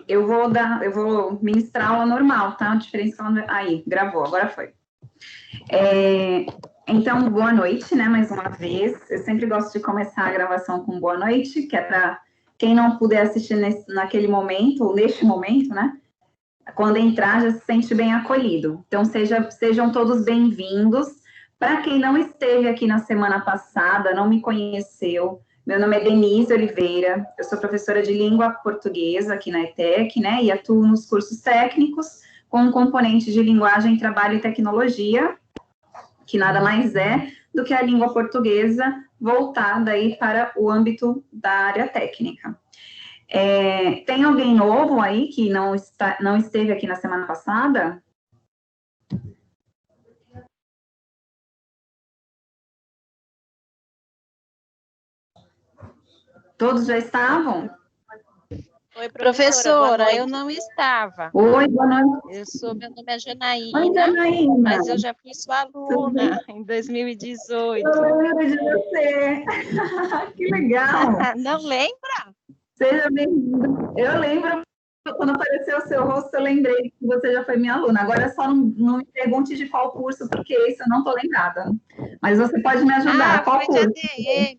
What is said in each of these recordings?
eu vou ministrar aula normal, tá? A diferença aí, gravou, agora foi. Então, boa noite, né, mais uma vez. Eu sempre gosto de começar a gravação com boa noite, que é para quem não puder assistir naquele momento, ou neste momento, né, quando entrar já se sente bem acolhido. Então, sejam todos bem-vindos. Para quem não esteve aqui na semana passada, não me conheceu, meu nome é Denise Oliveira, eu sou professora de língua portuguesa aqui na ETEC, né, e atuo nos cursos técnicos com um componente de linguagem, trabalho e tecnologia, que nada mais é do que a língua portuguesa voltada aí para o âmbito da área técnica. Tem alguém novo aí que não esteve aqui na semana passada? Todos já estavam? Oi, professora, eu não estava. Oi, boa noite. Meu nome é Janaína, Oi, Janaína. Mas eu já fui sua aluna em 2018. Eu lembro de você. Que legal. Não lembra? Seja bem-vinda. Eu lembro, quando apareceu o seu rosto, eu lembrei que você já foi minha aluna. Agora só não me pergunte de qual curso, porque esse eu não estou lembrada. Mas você pode me ajudar. Qual foi curso? de ADM.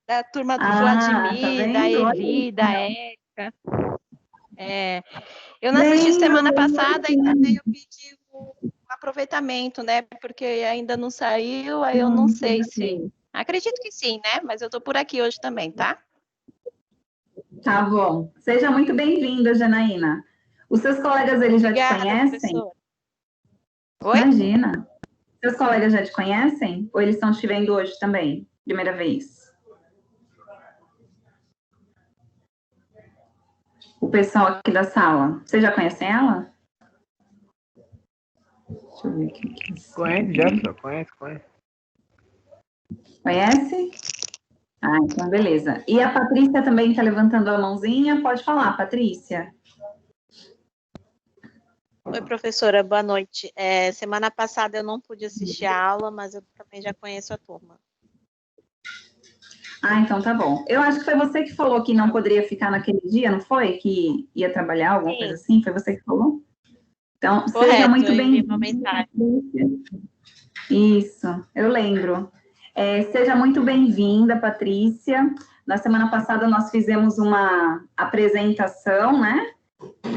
Da turma do Vladimir, tá da Eli, da Érica. Eu não assisti semana passada e também eu pedi o aproveitamento, né? Porque ainda não saiu, aí eu não sei se... Acredito que sim, né? Mas eu estou por aqui hoje também, tá? Tá bom. Seja muito bem-vinda, Janaína. Os seus colegas, eles já te conhecem? Professora. Oi? Imagina. Seus colegas já te conhecem? Ou eles estão te vendo hoje também? Primeira vez? O pessoal aqui da sala. Você já conhece ela? Deixa eu ver aqui. Conhece, já, conhece. Conhece? Então beleza. E a Patrícia também está levantando a mãozinha. Pode falar, Patrícia. Oi, professora, boa noite. Semana passada eu não pude assistir a aula, mas eu também já conheço a turma. Então tá bom. Eu acho que foi você que falou que não poderia ficar naquele dia, não foi? Que ia trabalhar, alguma coisa assim? Foi você que falou? Então, correto, seja muito bem-vinda. Isso, eu lembro. Seja muito bem-vinda, Patrícia. Na semana passada nós fizemos uma apresentação, né?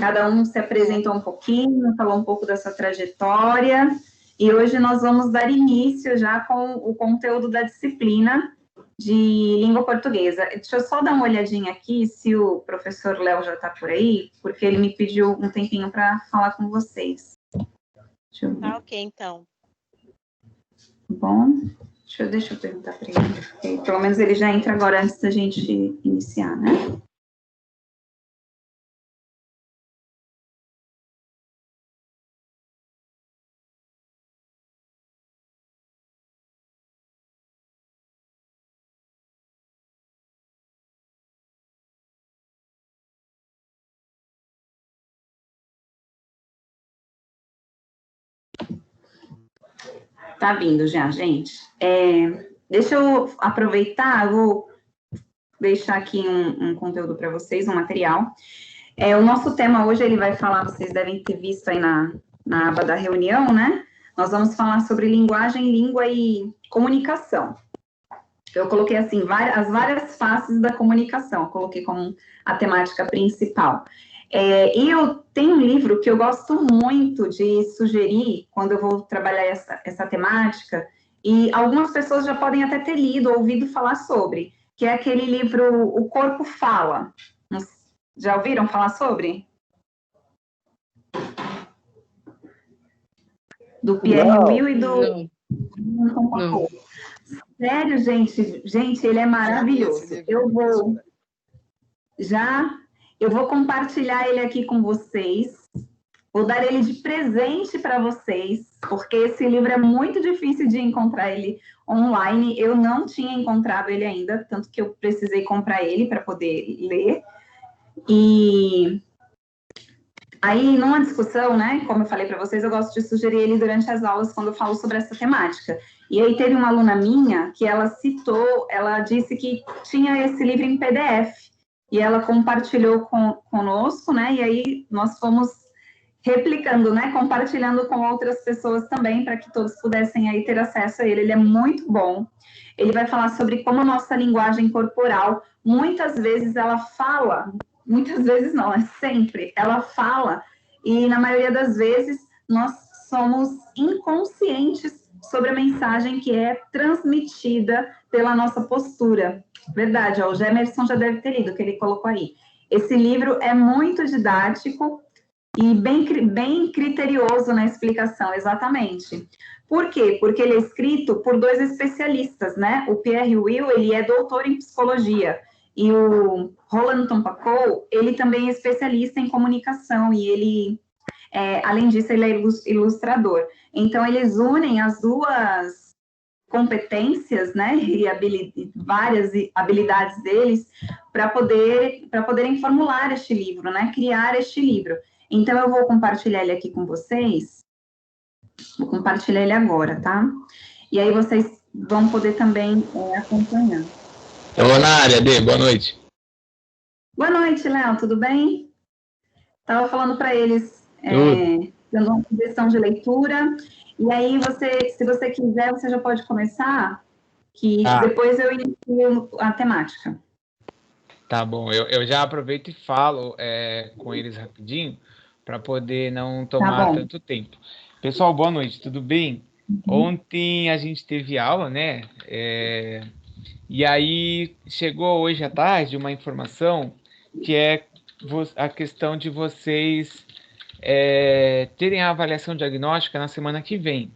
Cada um se apresentou um pouquinho, falou um pouco da sua trajetória, e hoje nós vamos dar início já com o conteúdo da disciplina de língua portuguesa. Deixa eu só dar uma olhadinha aqui se o professor Léo já está por aí, porque ele me pediu um tempinho para falar com vocês. Deixa eu ver. Tá ok, então. Bom, deixa eu perguntar para ele. Pelo menos ele já entra agora antes da gente iniciar, né? Tá vindo já, gente. Deixa eu aproveitar, eu vou deixar aqui um conteúdo para vocês, um material. O nosso tema hoje, ele vai falar, vocês devem ter visto aí na aba da reunião, né? Nós vamos falar sobre linguagem, língua e comunicação. Eu coloquei assim, as várias faces da comunicação, coloquei como a temática principal. E eu tenho um livro que eu gosto muito de sugerir quando eu vou trabalhar essa temática, e algumas pessoas já podem até ter lido ou ouvido falar sobre, que é aquele livro O Corpo Fala. Já ouviram falar sobre? Do Pierre Will e do... Não. Sério, gente? Gente, ele é maravilhoso. Eu vou compartilhar ele aqui com vocês. Vou dar ele de presente para vocês, porque esse livro é muito difícil de encontrar ele online. Eu não tinha encontrado ele ainda, tanto que eu precisei comprar ele para poder ler. E aí, numa discussão, né, como eu falei para vocês, eu gosto de sugerir ele durante as aulas, quando eu falo sobre essa temática. E aí teve uma aluna minha que ela disse que tinha esse livro em PDF. e ela compartilhou conosco, né? E aí nós fomos replicando, né? Compartilhando com outras pessoas também, para que todos pudessem aí ter acesso a ele. Ele é muito bom. Ele vai falar sobre como a nossa linguagem corporal, muitas vezes ela fala, muitas vezes não, é sempre, ela fala, e na maioria das vezes nós somos inconscientes sobre a mensagem que é transmitida pela nossa postura. Verdade, ó, o Gemerson já deve ter lido, que ele colocou aí. Esse livro é muito didático e bem criterioso na explicação, exatamente. Por quê? Porque ele é escrito por 2 especialistas, né? O Pierre Will, ele é doutor em psicologia, e o Roland Tompacou, ele também é especialista em comunicação, e ele, além disso, ele é ilustrador. Então, eles unem as duas competências, né, e várias habilidades deles para poderem formular este livro, né, criar este livro. Então, eu vou compartilhar ele aqui com vocês. Vou compartilhar ele agora, tá? E aí vocês vão poder também acompanhar. Estou na área, Dê, boa noite. Boa noite, Léo, tudo bem? Estava falando para eles, dando uma sugestão de leitura. E aí, se você quiser, você já pode começar, que depois eu inicio a temática. Tá bom, eu já aproveito e falo com eles rapidinho, para poder não tomar tanto tempo. Pessoal, boa noite, tudo bem? Ontem a gente teve aula, né? E aí chegou hoje à tarde uma informação que é a questão de vocês terem a avaliação diagnóstica na semana que vem.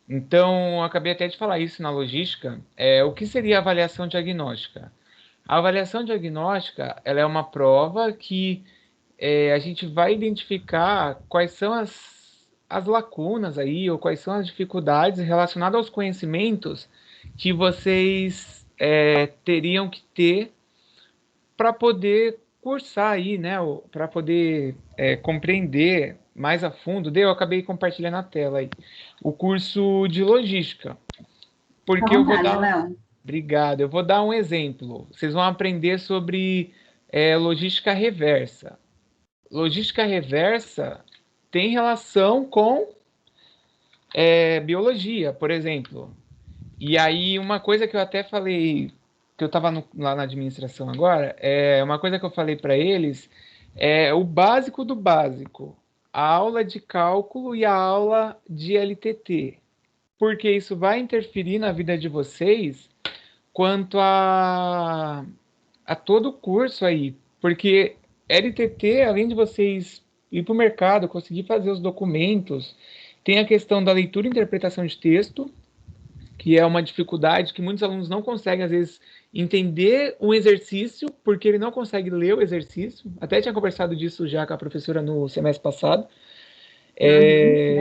Então, eu acabei até de falar isso na logística. O que seria a avaliação diagnóstica? A avaliação diagnóstica, ela é uma prova que a gente vai identificar quais são as lacunas aí, ou quais são as dificuldades relacionadas aos conhecimentos que vocês teriam que ter para poder cursar aí, né, para poder compreender mais a fundo. Eu acabei compartilhando a tela aí, o curso de logística. Porque eu vou dar... Obrigado. Eu vou dar um exemplo. Vocês vão aprender sobre logística reversa. Logística reversa tem relação com biologia, por exemplo. E aí, uma coisa que eu até falei, que eu estava lá na administração agora, uma coisa que eu falei para eles é o básico do básico. A aula de cálculo e a aula de LTT. Porque isso vai interferir na vida de vocês quanto a todo o curso aí. Porque LTT, além de vocês ir para o mercado, conseguir fazer os documentos, tem a questão da leitura e interpretação de texto, que é uma dificuldade que muitos alunos não conseguem, às vezes, entender um exercício, porque ele não consegue ler o exercício. Até tinha conversado disso já com a professora no semestre passado.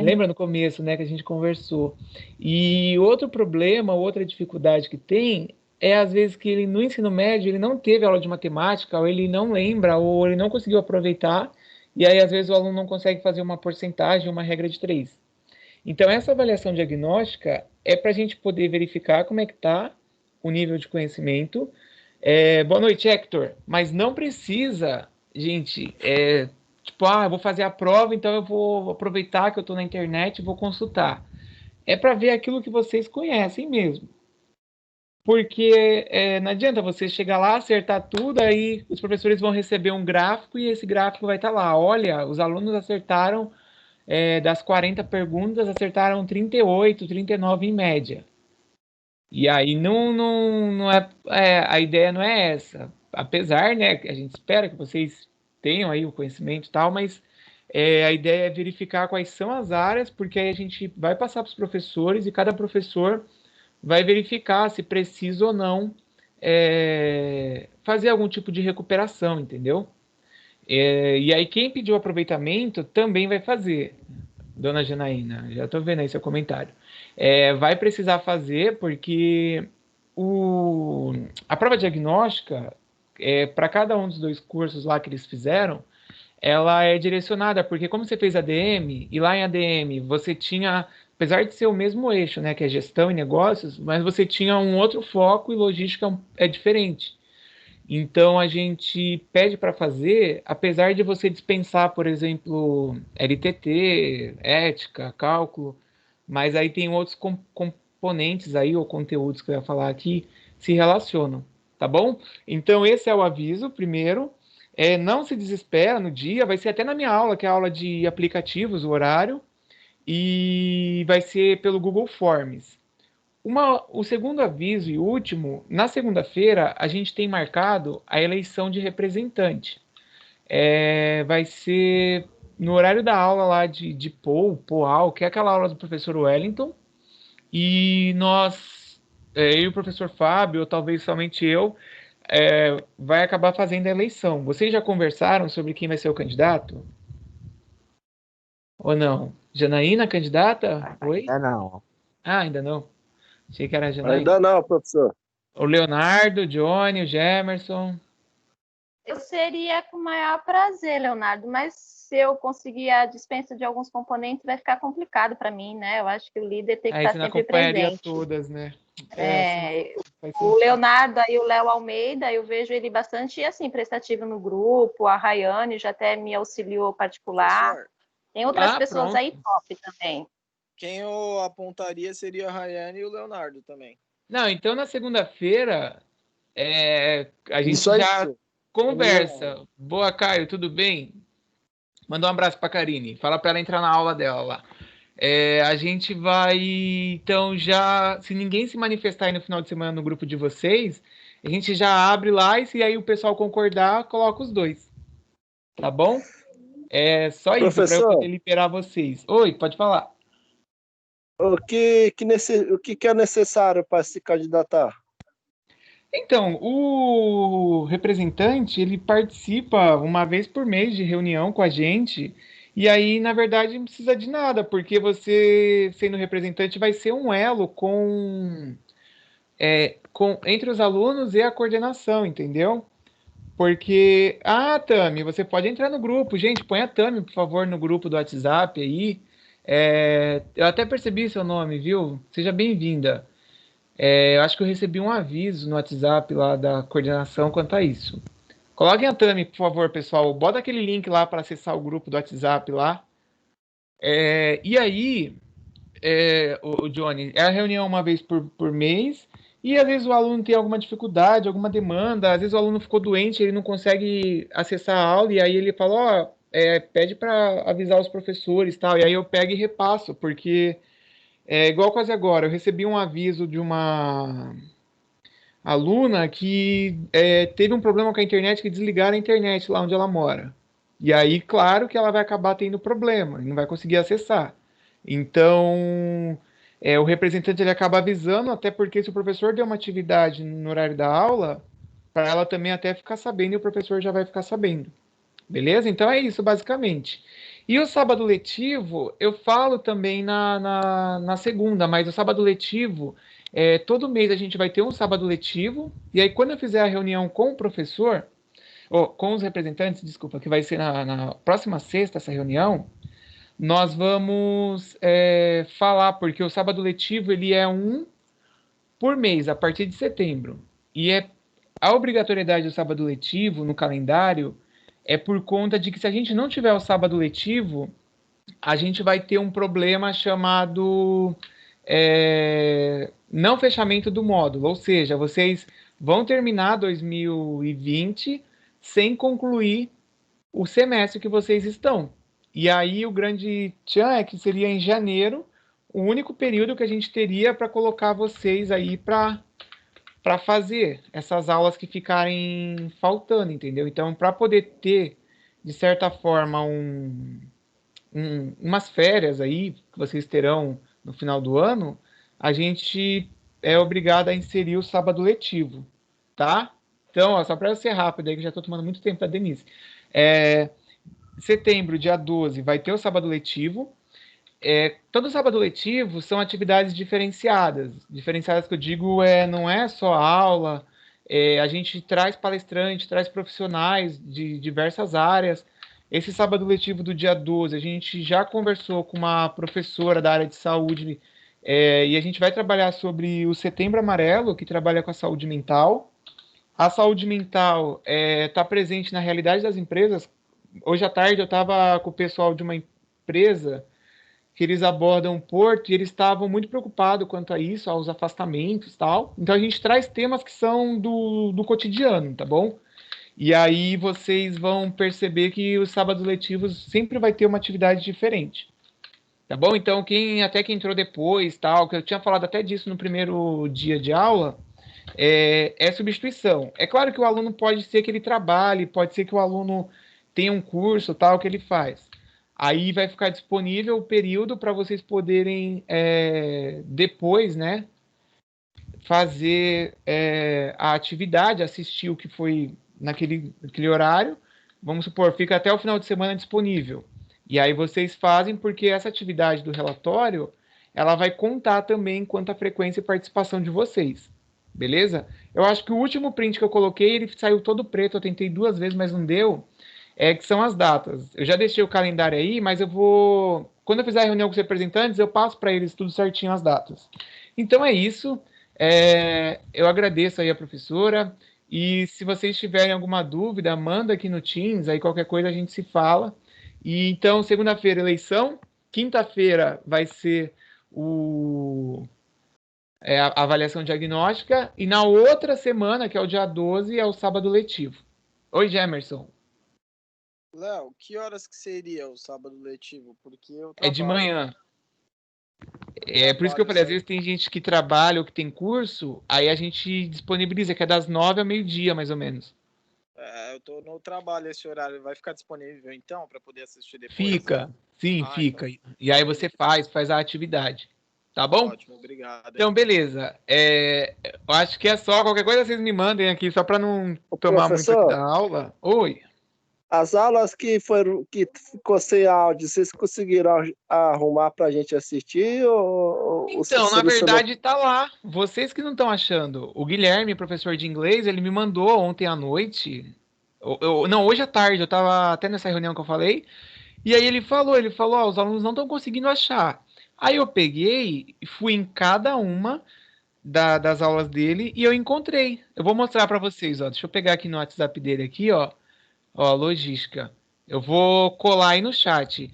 Lembra no começo, né, que a gente conversou. E outro problema, outra dificuldade que tem às vezes, que ele no ensino médio ele não teve aula de matemática, ou ele não lembra, ou ele não conseguiu aproveitar, e aí às vezes o aluno não consegue fazer uma porcentagem, uma regra de 3. Então essa avaliação diagnóstica é para a gente poder verificar como é que está o nível de conhecimento. Boa noite, Hector. Mas não precisa, gente, tipo, eu vou fazer a prova, então eu vou aproveitar que eu estou na internet e vou consultar. É para ver aquilo que vocês conhecem mesmo. Porque não adianta você chegar lá, acertar tudo, aí os professores vão receber um gráfico e esse gráfico vai estar lá. Olha, os alunos acertaram, das 40 perguntas, acertaram 38, 39 em média. E aí não a ideia não é essa. Apesar, né, que a gente espera que vocês tenham aí o conhecimento e tal, mas a ideia é verificar quais são as áreas, porque aí a gente vai passar para os professores e cada professor vai verificar se precisa ou não fazer algum tipo de recuperação, entendeu? E aí quem pediu aproveitamento também vai fazer, dona Janaína, já estou vendo aí seu comentário. Vai precisar fazer porque a prova diagnóstica, para cada um dos 2 cursos lá que eles fizeram, ela é direcionada, porque como você fez ADM, e lá em ADM você tinha, apesar de ser o mesmo eixo, né, que é gestão e negócios, mas você tinha um outro foco e logística é diferente. Então a gente pede para fazer, apesar de você dispensar, por exemplo, LTT, ética, cálculo, mas aí tem outros componentes aí, ou conteúdos que eu ia falar aqui, se relacionam, tá bom? Então esse é o aviso, primeiro. Não se desespera no dia, vai ser até na minha aula, que é a aula de aplicativos, o horário, e vai ser pelo Google Forms. O segundo aviso e último, na segunda-feira, a gente tem marcado a eleição de representante. Vai ser no horário da aula lá de POAL, que é aquela aula do professor Wellington, e eu e o professor Fábio, ou talvez somente eu, vai acabar fazendo a eleição. Vocês já conversaram sobre quem vai ser o candidato? Ou não? Janaína, candidata? Oi? Ainda não. Ah, ainda não. Achei que era a Janaína. Ainda não, professor. O Leonardo, o Johnny, o Gemerson. Eu seria com o maior prazer, Leonardo, mas se eu conseguir a dispensa de alguns componentes, vai ficar complicado para mim, né? Eu acho que o líder tem que Aí estar você não sempre acompanharia presente. todas, né? O Leonardo e o Léo Almeida, eu vejo ele bastante assim, prestativo no grupo, a Rayane já até me auxiliou particular. Professor, Tem outras pessoas pronto. aí top também. quem eu apontaria seria a Rayane e o Leonardo também. Não, então na segunda-feira a gente Isso aí, já senhor. conversa. Boa, Caio, tudo bem? Manda um abraço para a Karine. Fala para ela entrar na aula dela lá. A gente vai, então, já... Se ninguém se manifestar aí no final de semana no grupo de vocês, a gente já abre lá e se aí o pessoal concordar, coloca os dois. Tá bom? É só isso, para eu Professor. poder liberar vocês. Oi, pode falar. O que é necessário para se candidatar? Então, o representante, ele participa uma vez por mês de reunião com a gente, e aí, na verdade, não precisa de nada, porque você, sendo representante, vai ser um elo entre os alunos e a coordenação, entendeu? Porque, Tami, você pode entrar no grupo. Gente, põe a Tami, por favor, no grupo do WhatsApp aí. Eu até percebi seu nome, viu? Seja bem-vinda. Eu acho que eu recebi um aviso no WhatsApp lá da coordenação quanto a isso. Coloquem a Tami, por favor, pessoal. Bota aquele link lá para acessar o grupo do WhatsApp lá. E aí, o Johnny, é a reunião uma vez por mês. E às vezes o aluno tem alguma dificuldade, alguma demanda. Às vezes o aluno ficou doente, ele não consegue acessar a aula. E aí ele fala, pede para avisar os professores, tal. E aí eu pego e repasso, porque... igual quase agora, eu recebi um aviso de uma aluna que teve um problema com a internet, que desligaram a internet lá onde ela mora. E aí, claro que ela vai acabar tendo problema, e não vai conseguir acessar. Então, o representante ele acaba avisando, até porque se o professor deu uma atividade no horário da aula, para ela também até ficar sabendo, e o professor já vai ficar sabendo. Beleza? Então é isso, basicamente. E o sábado letivo, eu falo também na segunda, mas o sábado letivo, todo mês a gente vai ter um sábado letivo, e aí quando eu fizer a reunião com o professor, ou com os representantes, desculpa, que vai ser na próxima sexta essa reunião, nós vamos falar, porque o sábado letivo ele é um por mês, a partir de setembro. E a obrigatoriedade do sábado letivo no calendário é por conta de que se a gente não tiver o sábado letivo, a gente vai ter um problema chamado não fechamento do módulo, ou seja, vocês vão terminar 2020 sem concluir o semestre que vocês estão. E aí o grande tchan é que seria em janeiro, o único período que a gente teria para colocar vocês aí para fazer essas aulas que ficarem faltando, entendeu? Então, para poder ter, de certa forma, umas férias aí, que vocês terão no final do ano, a gente é obrigado a inserir o sábado letivo, tá? Então, só para eu ser rápido aí, que já estou tomando muito tempo da Denise. Setembro, dia 12, vai ter o sábado letivo. Todo sábado letivo são atividades diferenciadas. Diferenciadas que eu digo não é só aula, a gente traz palestrante, traz profissionais de diversas áreas. Esse sábado letivo do dia 12, a gente já conversou com uma professora da área de saúde e a gente vai trabalhar sobre o Setembro Amarelo, que trabalha com a saúde mental. a saúde mental está presente na realidade das empresas. Hoje à tarde eu estava com o pessoal de uma empresa que eles abordam o porto e eles estavam muito preocupados quanto a isso, aos afastamentos e tal. Então a gente traz temas que são do cotidiano, tá bom? E aí vocês vão perceber que os sábados letivos sempre vai ter uma atividade diferente. Tá bom? Então, quem entrou depois, tal, que eu tinha falado até disso no primeiro dia de aula, é substituição. É claro que o aluno pode ser que ele trabalhe, pode ser que o aluno tenha um curso, tal, que ele faz. Aí vai ficar disponível o período para vocês poderem depois, né, fazer a atividade, assistir o que foi naquele horário. Vamos supor, fica até o final de semana disponível. E aí vocês fazem, porque essa atividade do relatório, ela vai contar também quanto à frequência e participação de vocês. Beleza? Eu acho que o último print que eu coloquei, ele saiu todo preto, eu tentei 2 vezes, mas não deu. Que são as datas. Eu já deixei o calendário aí, mas eu vou... Quando eu fizer a reunião com os representantes, eu passo para eles tudo certinho as datas. Então é isso. Eu agradeço aí a professora. E se vocês tiverem alguma dúvida, manda aqui no Teams, aí qualquer coisa a gente se fala. E então, segunda-feira, eleição. Quinta-feira vai ser a avaliação diagnóstica. E na outra semana, que é o dia 12, é o sábado letivo. Oi, Gemerson. Léo, que horas que seria o sábado letivo? Porque eu É de trabalho. manhã. Por isso que eu falei, às vezes tem gente que trabalha ou que tem curso, aí a gente disponibiliza, que é das 9 ao meio-dia, mais ou menos. Eu tô no trabalho esse horário. Vai ficar disponível então para poder assistir depois? Fica, sim, fica. Então, E aí você faz a atividade. Tá bom? ótimo, obrigado. Então, beleza. Eu acho que é só. Qualquer coisa vocês me mandem aqui, só para não tomar muito aqui da aula. Oi. As aulas que ficou sem áudio, vocês conseguiram arrumar para a gente assistir? Então, na verdade, tá lá. Vocês que não estão achando. O Guilherme, professor de inglês, ele me mandou ontem à noite. Não, hoje à tarde, eu tava até nessa reunião que eu falei. E aí ele falou, os alunos não estão conseguindo achar. Aí eu peguei e fui em cada uma das aulas dele e eu encontrei. Eu vou mostrar para vocês, ó. Deixa eu pegar aqui no WhatsApp dele aqui, ó. Ó, logística. Eu vou colar aí no chat.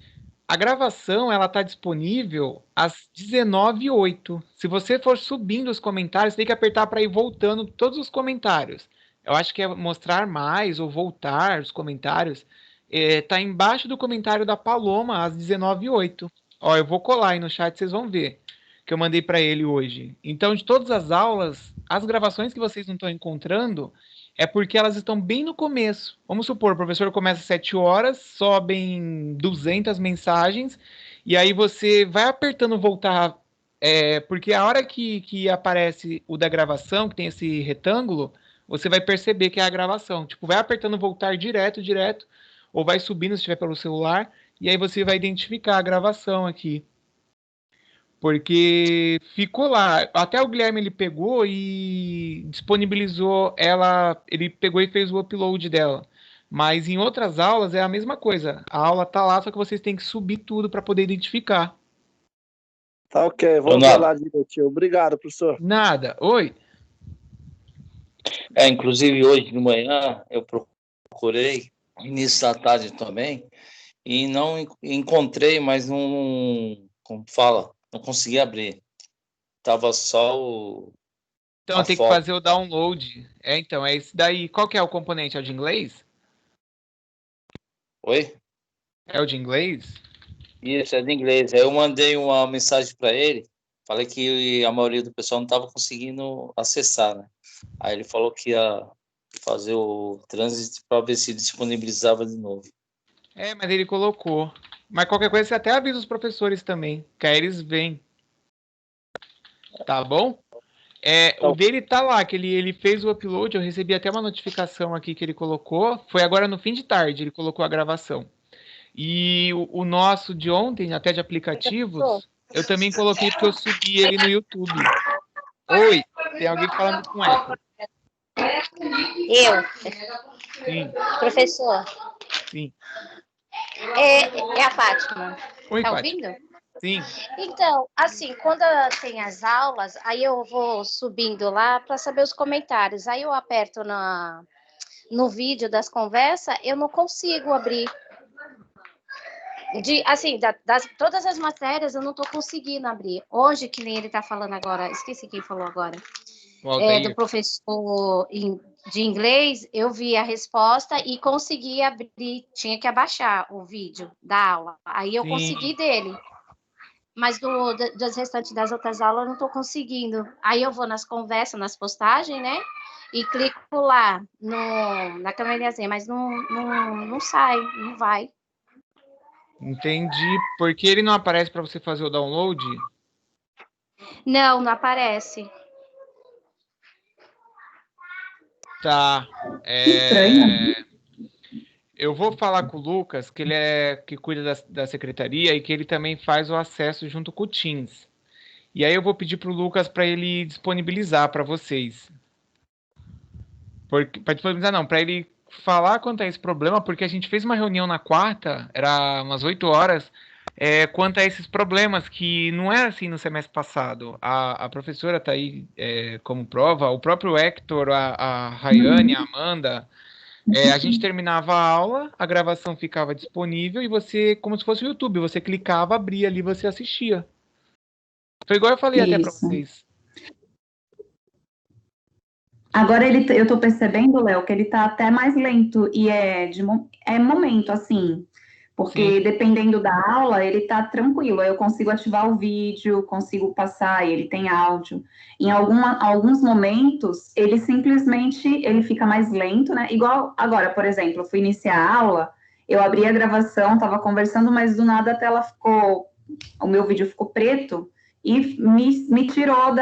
A gravação, ela tá disponível às 19h08. Se você for subindo os comentários, tem que apertar para ir voltando todos os comentários. Eu acho que é mostrar mais ou voltar os comentários. Tá embaixo do comentário da Paloma, às 19h08. Ó, eu vou colar aí no chat, vocês vão ver. Que eu mandei para ele hoje. Então, de todas as aulas, as gravações que vocês não estão encontrando, é porque elas estão bem no começo. Vamos supor, o professor começa às 7 horas, sobem 200 mensagens, e aí você vai apertando voltar, porque a hora que aparece o da gravação, que tem esse retângulo, você vai perceber que é a gravação. Tipo, vai apertando voltar direto, ou vai subindo se estiver pelo celular, e aí você vai identificar a gravação aqui. Porque ficou lá. Até o Guilherme ele pegou e disponibilizou ela. Ele pegou e fez o upload dela. Mas em outras aulas é a mesma coisa. A aula tá lá, só que vocês têm que subir tudo para poder identificar. Tá ok, vamos ver lá direitinho. Obrigado, professor. Nada. Oi. Inclusive hoje de manhã eu procurei, início da tarde também, e não encontrei, mas não. Como fala? Não consegui abrir. Tava só o. Então tem que fazer o download. Então, é esse daí. Qual que é o componente? É o de inglês? Oi? É o de inglês? Isso, é de inglês. Aí eu mandei uma mensagem para ele. Falei que a maioria do pessoal não estava conseguindo acessar, né? Aí ele falou que ia fazer o trânsito para ver se disponibilizava de novo. Mas ele colocou. Mas qualquer coisa você até avisa os professores também, que aí eles vêm. Tá bom? O dele tá lá, que ele fez o upload, eu recebi até uma notificação aqui que ele colocou. Foi agora no fim de tarde, ele colocou a gravação. E o nosso de ontem, até de aplicativos, eu também coloquei porque eu subi ele no YouTube. Oi, tem alguém falando com eco. Eu? Sim. Professor? Sim. É a Fátima. Oi, tá Fátima. ouvindo? Sim. Então, assim, quando tem as aulas, aí eu vou subindo lá para saber os comentários. Aí eu aperto no vídeo das conversas, eu não consigo abrir. Assim, todas as matérias eu não estou conseguindo abrir. Hoje, que nem ele está falando agora, esqueci quem falou agora, do professor de inglês, eu vi a resposta e consegui abrir, tinha que abaixar o vídeo da aula. Aí eu consegui dele. Mas das restantes das outras aulas eu não estou conseguindo. Aí eu vou nas conversas, nas postagens, né? E clico lá na câmerazinha, mas não sai, não vai. Entendi. Porque ele não aparece para você fazer o download? Não aparece. Tá. Estranho. Eu vou falar com o Lucas, que ele que cuida da secretaria e que ele também faz o acesso junto com o Teams. E aí eu vou pedir pro Lucas para ele disponibilizar para vocês. Para disponibilizar não, para ele falar quanto a esse problema, porque a gente fez uma reunião na quarta, era umas 8 horas, quanto a esses problemas, que não era assim no semestre passado. A professora está aí como prova, o próprio Hector, a Rayane, a Amanda, a gente terminava a aula, a gravação ficava disponível e você, como se fosse o YouTube, você clicava, abria ali, você assistia. Foi igual eu falei até para vocês. Agora eu tô percebendo, Léo, que ele tá até mais lento e é momento, assim, porque Sim. Dependendo da aula, ele tá tranquilo, aí eu consigo ativar o vídeo, consigo passar, e ele tem áudio. Em alguns momentos, ele simplesmente, ele fica mais lento, né? Igual agora, por exemplo, eu fui iniciar a aula, eu abri a gravação, tava conversando, mas do nada a tela o meu vídeo ficou preto e me tirou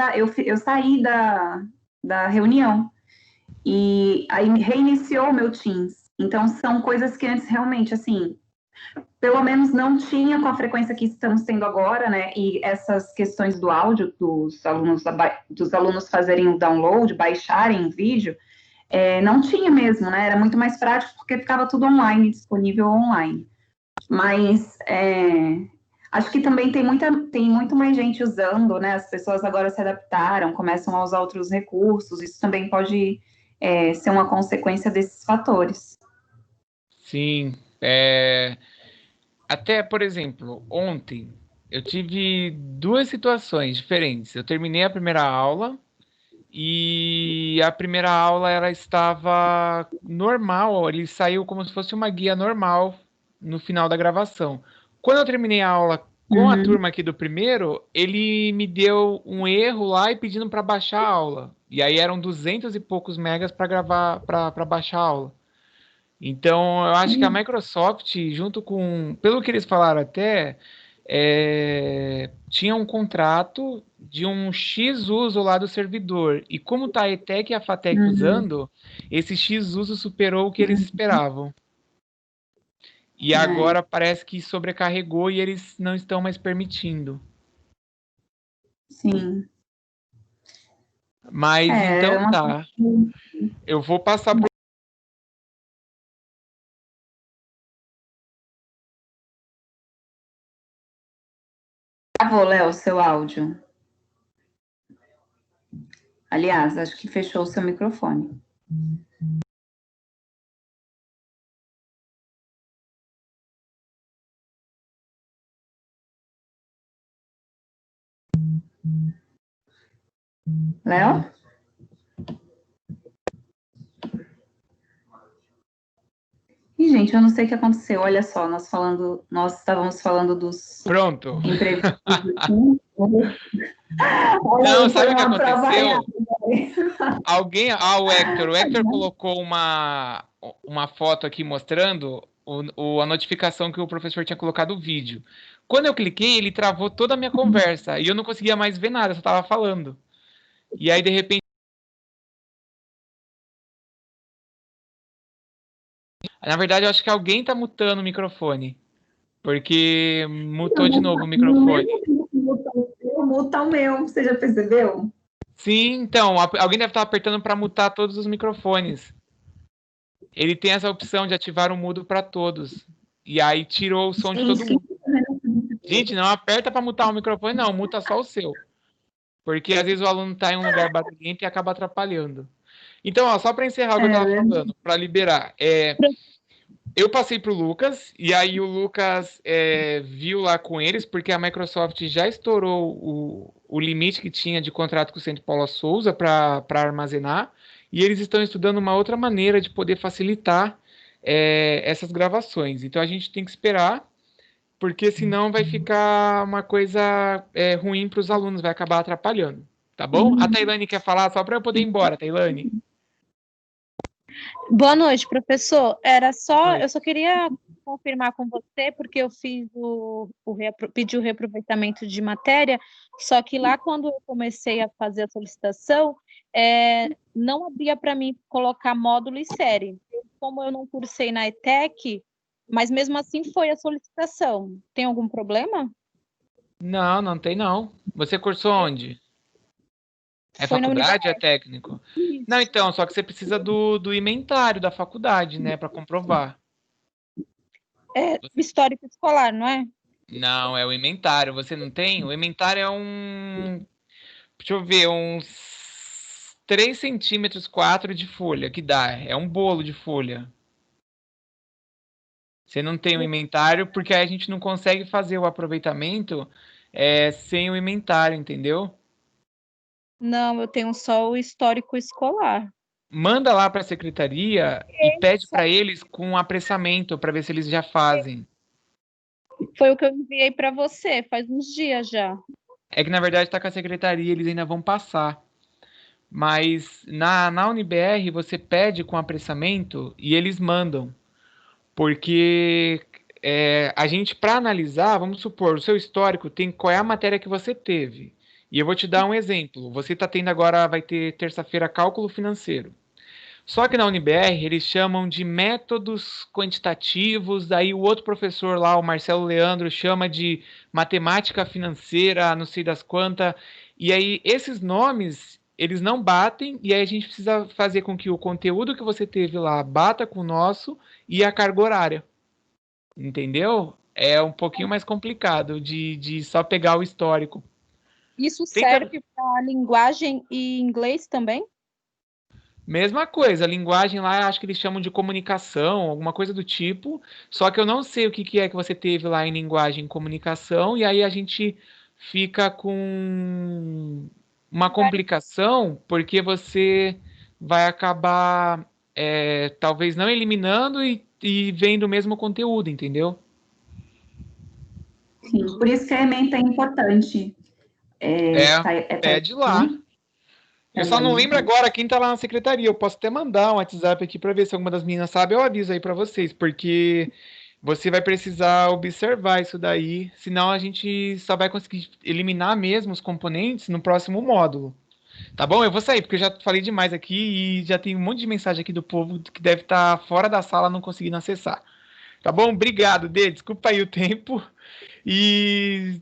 eu saí da reunião. E aí reiniciou o meu Teams. Então, são coisas que antes realmente, assim, pelo menos não tinha com a frequência que estamos tendo agora, né? E essas questões do áudio, dos alunos fazerem o download, baixarem o vídeo, não tinha mesmo, né? Era muito mais prático porque ficava tudo online, disponível online. Mas acho que também tem muito mais gente usando, né? As pessoas agora se adaptaram, começam a usar outros recursos, isso também pode ser uma consequência desses fatores. Sim. Até, por exemplo, ontem eu tive duas situações diferentes. Eu terminei a primeira aula e a primeira aula ela estava normal, ele saiu como se fosse uma guia normal no final da gravação. Quando eu terminei a aula com a turma aqui do primeiro, ele me deu um erro lá e pedindo para baixar a aula. E aí eram 200 e poucos megas para gravar, para baixar a aula. Então, eu acho que a Microsoft, junto com, pelo que eles falaram até, tinha um contrato de um X uso lá do servidor. E como está a ETEC e a FATEC usando, esse X uso superou o que eles esperavam. E agora parece que sobrecarregou e eles não estão mais permitindo. Sim. Mas então tá. Eu vou passar por. Travou, Léo, seu áudio. Aliás, acho que fechou o seu microfone. Léo? Ih, gente, eu não sei o que aconteceu. Olha só, nós estávamos falando dos Pronto. imprevistos. Não, sabe o que aconteceu? O Hector colocou uma foto aqui mostrando a notificação que o professor tinha colocado o vídeo. Quando eu cliquei, ele travou toda a minha conversa e eu não conseguia mais ver nada, eu só estava falando. E aí, de repente, na verdade, eu acho que alguém está mutando o microfone, porque mutou de novo o microfone. Muta o meu, você já percebeu? Sim, então, alguém deve estar apertando para mutar todos os microfones. Ele tem essa opção de ativar o mudo para todos. E aí tirou o som de todo mundo. Gente, não aperta para mutar o microfone, não. Muta só o seu. Porque às vezes o aluno está em um lugar barulhento e acaba atrapalhando. Então, ó, só para encerrar o que eu estava falando, para liberar. Eu passei para o Lucas, e aí o Lucas viu lá com eles, porque a Microsoft já estourou o limite que tinha de contrato com o Centro Paula Souza para armazenar, e eles estão estudando uma outra maneira de poder facilitar essas gravações. Então a gente tem que esperar, porque senão vai ficar uma coisa ruim para os alunos, vai acabar atrapalhando. Tá bom? A Tailane quer falar só para eu poder ir embora, Tailane. Boa noite, professor. Eu só queria confirmar com você, porque eu fiz pedi o reaproveitamento de matéria, só que lá quando eu comecei a fazer a solicitação, não abria para mim colocar módulo e série. Como eu não cursei na ETEC, mas mesmo assim foi a solicitação. Tem algum problema? Não, não tem não. Você cursou onde? É Foi faculdade ou é técnico? Isso. Não, então, só que você precisa do inventário da faculdade, né, para comprovar. Histórico escolar, não é? Não, é o inventário. Você não tem? O inventário é deixa eu ver, uns 3 centímetros, 4 de folha, que dá. É um bolo de folha. Você não tem o inventário, porque aí a gente não consegue fazer o aproveitamento sem o inventário, entendeu? Não, eu tenho só o histórico escolar. Manda lá para a secretaria e pede para eles com apressamento, para ver se eles já fazem. Foi o que eu enviei para você, faz uns dias já. É que, na verdade, está com a secretaria, eles ainda vão passar. Mas na UniBR, você pede com apressamento e eles mandam. Porque a gente, para analisar, vamos supor, o seu histórico tem qual é a matéria que você teve. E eu vou te dar um exemplo. Você está tendo agora, vai ter terça-feira, cálculo financeiro. Só que na UniBR, eles chamam de métodos quantitativos, daí o outro professor lá, o Marcelo Leandro, chama de matemática financeira, não sei das quantas. E aí, esses nomes, eles não batem, e aí a gente precisa fazer com que o conteúdo que você teve lá bata com o nosso e a carga horária. Entendeu? É um pouquinho mais complicado de só pegar o histórico. Isso serve para linguagem e inglês também? Mesma coisa, a linguagem lá, acho que eles chamam de comunicação, alguma coisa do tipo, só que eu não sei o que é que você teve lá em linguagem e comunicação, e aí a gente fica com uma complicação, porque você vai acabar, talvez não eliminando e vendo o mesmo conteúdo, entendeu? Sim, por isso que a ementa é importante. Pede lá. Eu só não lembro agora quem tá lá na secretaria. Eu posso até mandar um WhatsApp aqui para ver se alguma das meninas sabe. Eu aviso aí para vocês, porque você vai precisar observar isso daí. Senão a gente só vai conseguir eliminar mesmo os componentes no próximo módulo. Tá bom? Eu vou sair, porque eu já falei demais aqui e já tem um monte de mensagem aqui do povo que deve estar fora da sala não conseguindo acessar. Tá bom? Obrigado, Dê. Desculpa aí o tempo. E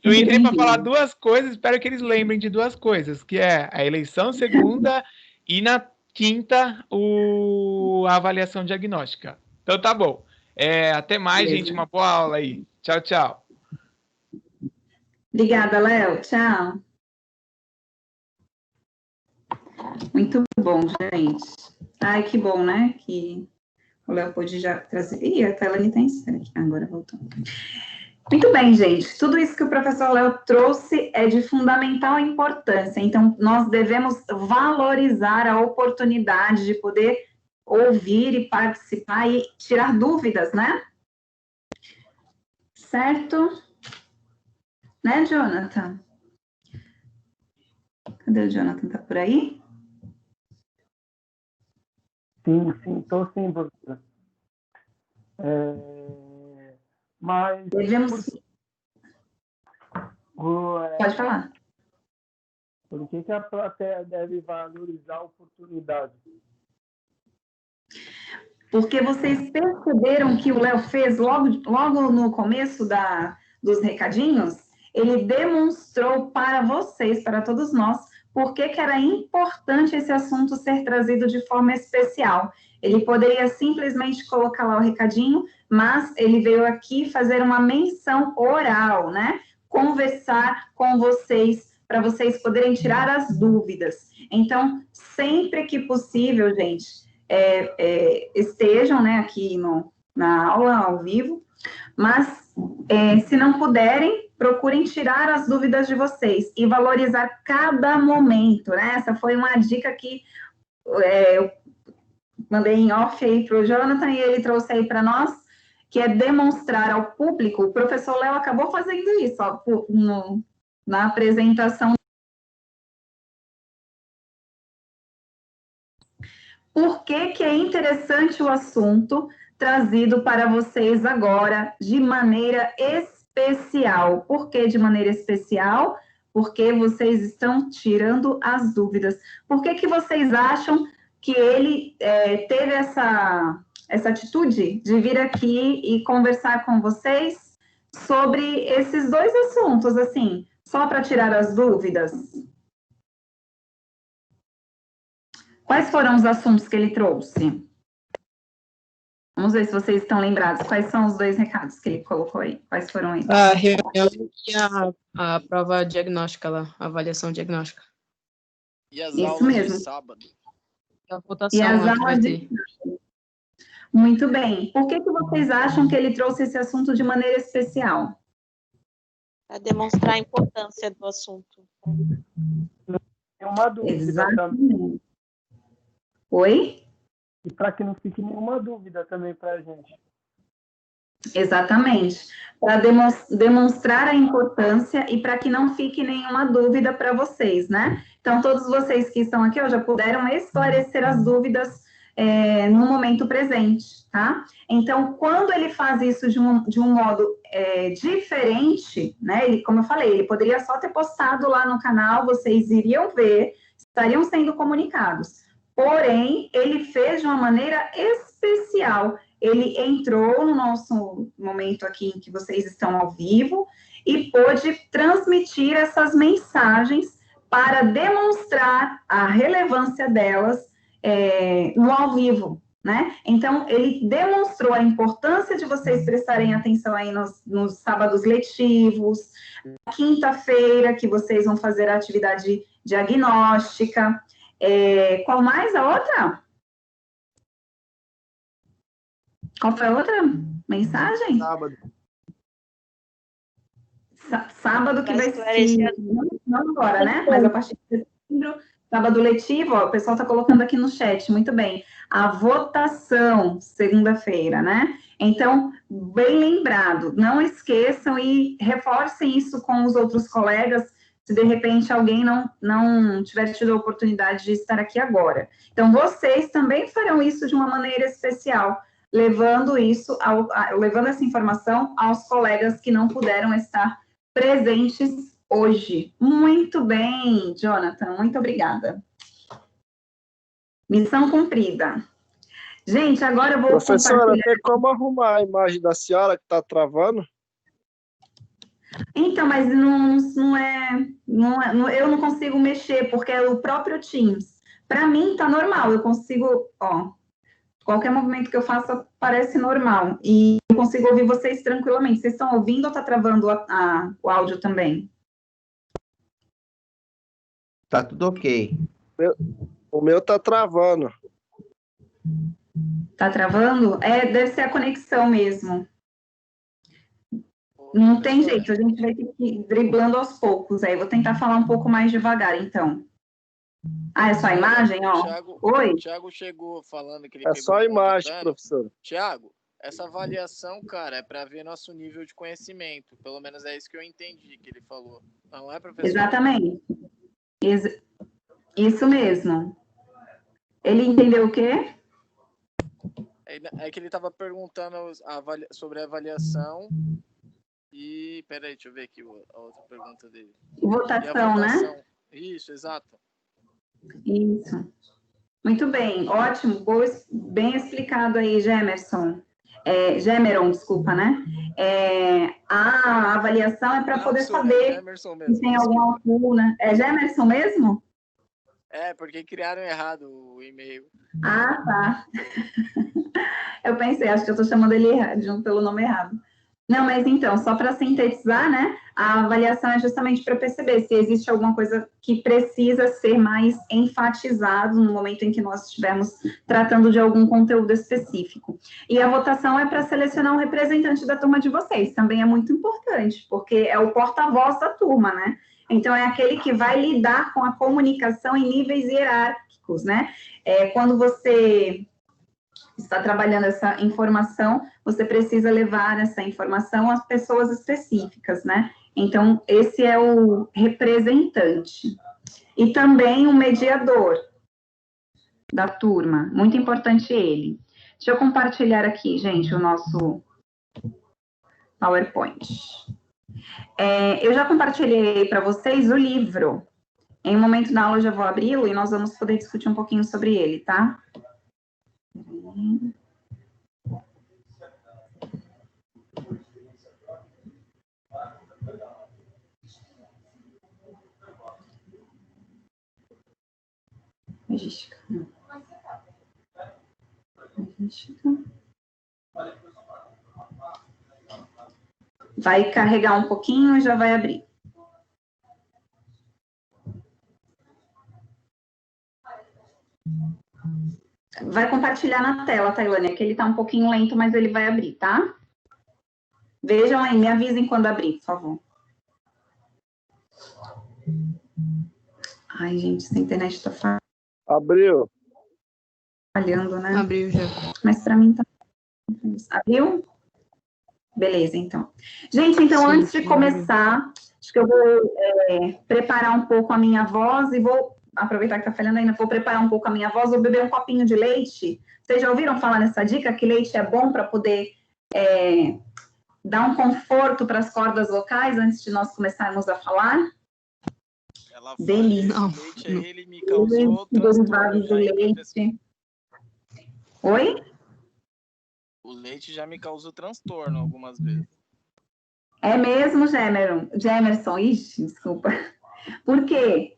eu entrei para falar 2 coisas, espero que eles lembrem de 2 coisas, que é a eleição segunda e na quinta a avaliação diagnóstica. Então tá bom. Até mais, gente. Uma boa aula aí. Tchau, tchau. Obrigada, Léo. Tchau. Muito bom, gente. Ai, que bom, né? Que o Léo pôde já trazer. Ih, a Tailane está em cena aqui. Agora voltou. Muito bem, gente. Tudo isso que o professor Léo trouxe é de fundamental importância. Então, nós devemos valorizar a oportunidade de poder ouvir e participar e tirar dúvidas, né? Certo? Né, Jonathan? Cadê o Jonathan? Tá por aí? Sim, estou sim, professora. Mas... Devemos... Pode falar. Por que a plateia deve valorizar a oportunidade? Porque vocês perceberam que o Léo fez logo no começo dos recadinhos, ele demonstrou para vocês, para todos nós, por que era importante esse assunto ser trazido de forma especial. Ele poderia simplesmente colocar lá o recadinho, mas ele veio aqui fazer uma menção oral, né? Conversar com vocês, para vocês poderem tirar as dúvidas. Então, sempre que possível, gente, estejam, né, aqui na aula, ao vivo, mas se não puderem, procurem tirar as dúvidas de vocês e valorizar cada momento, né? Essa foi uma dica que eu mandei em off aí para o Jonathan e ele trouxe aí para nós, que é demonstrar ao público. O professor Léo acabou fazendo isso, ó, na apresentação. Por que é interessante o assunto trazido para vocês agora de maneira especial? Por que de maneira especial? Porque vocês estão tirando as dúvidas. Por que vocês acham que ele teve essa atitude de vir aqui e conversar com vocês sobre esses dois assuntos, assim, só para tirar as dúvidas? Quais foram os assuntos que ele trouxe? Vamos ver se vocês estão lembrados. Quais são os dois recados que ele colocou aí? Quais foram eles? A reunião e a prova diagnóstica lá, a avaliação diagnóstica. E as Isso aulas mesmo. de sábado. A votação E as lá que vai aulas ter. Muito bem. Por que vocês acham que ele trouxe esse assunto de maneira especial? Para demonstrar a importância do assunto. É uma dúvida. Exatamente. Oi? E para que não fique nenhuma dúvida também para a gente. Exatamente. Para demonstrar a importância e para que não fique nenhuma dúvida para vocês, né? Então, todos vocês que estão aqui, já puderam esclarecer as dúvidas no momento presente, tá? Então, quando ele faz isso de um modo diferente, né? Ele, como eu falei, ele poderia só ter postado lá no canal, vocês iriam ver, estariam sendo comunicados. Porém, ele fez de uma maneira especial. Ele entrou no nosso momento aqui em que vocês estão ao vivo e pôde transmitir essas mensagens para demonstrar a relevância delas no ao vivo, né? Então, ele demonstrou a importância de vocês prestarem atenção aí nos sábados letivos, na quinta-feira, que vocês vão fazer a atividade diagnóstica. Qual mais a outra? Qual foi a outra mensagem? Sábado. Sábado que vai ser... Não agora, né? Mas a partir de setembro, sábado letivo, ó, o pessoal está colocando aqui no chat, muito bem. A votação, segunda-feira, né? Então, bem lembrado, não esqueçam e reforcem isso com os outros colegas, se de repente alguém não tiver tido a oportunidade de estar aqui agora. Então, vocês também farão isso de uma maneira especial, levando essa informação aos colegas que não puderam estar presentes hoje. Muito bem, Jonathan, muito obrigada. Missão cumprida. Gente, agora eu vou Professora, tem como arrumar a imagem da senhora que está travando? Então, mas eu não consigo mexer, porque é o próprio Teams. Para mim, tá normal, eu consigo, qualquer movimento que eu faça parece normal. E eu consigo ouvir vocês tranquilamente. Vocês estão ouvindo ou tá travando o áudio também? Tá tudo ok. O meu tá travando. Tá travando? Deve ser a conexão mesmo. Não tem jeito, a gente vai ter que ir driblando aos poucos. Aí, vou tentar falar um pouco mais devagar, então. É só a imagem, ó? Oi? O Thiago chegou falando que ele É só a imagem, professor. Thiago, essa avaliação, cara, é para ver nosso nível de conhecimento. Pelo menos é isso que eu entendi que ele falou. Não é, professor? Exatamente. Isso mesmo. Ele entendeu o quê? É que ele estava perguntando sobre a avaliação. E, peraí, deixa eu ver aqui a outra pergunta dele. Votação, né? Isso, exato. Isso. Muito bem, ótimo, bem explicado aí, Gemerson. Gemeron, desculpa, né? A avaliação é para poder saber se tem alguma lacuna. É Gemerson mesmo? Porque criaram errado o e-mail. Ah, tá. Eu pensei, acho que eu estou chamando ele pelo nome errado. Não, mas então, só para sintetizar, né? A avaliação é justamente para perceber se existe alguma coisa que precisa ser mais enfatizado no momento em que nós estivermos tratando de algum conteúdo específico. E a votação é para selecionar um representante da turma de vocês, também é muito importante, porque é o porta-voz da turma, né? Então, é aquele que vai lidar com a comunicação em níveis hierárquicos, né? Quando você está trabalhando essa informação, você precisa levar essa informação às pessoas específicas, né? Então, esse é o representante. E também o mediador da turma, muito importante ele. Deixa eu compartilhar aqui, gente, o nosso PowerPoint. Eu já compartilhei para vocês o livro. Em um momento da aula eu já vou abri-lo e nós vamos poder discutir um pouquinho sobre ele, tá? Logística. Vai carregar um pouquinho e já vai abrir. Vai compartilhar na tela, Tailândia, que ele tá um pouquinho lento, mas ele vai abrir, tá? Vejam aí, me avisem quando abrir, por favor. Ai, gente, essa internet tá Abriu. falhando, né? Abriu já. Mas para mim tá... Abriu? Beleza, então. Gente, então, Sim, antes de começar, acho que eu vou preparar um pouco a minha voz e vou aproveitar que tá falhando ainda, vou preparar um pouco a minha voz, vou beber um copinho de leite. Vocês já ouviram falar nessa dica que leite é bom para poder dar um conforto para as cordas vocais antes de nós começarmos a falar? Ela Delícia. Não. Leite, ele me causou transtorno. Do leite. Oi? O leite já me causou transtorno algumas vezes. É mesmo, Gemerson? Ixi, desculpa. Por quê?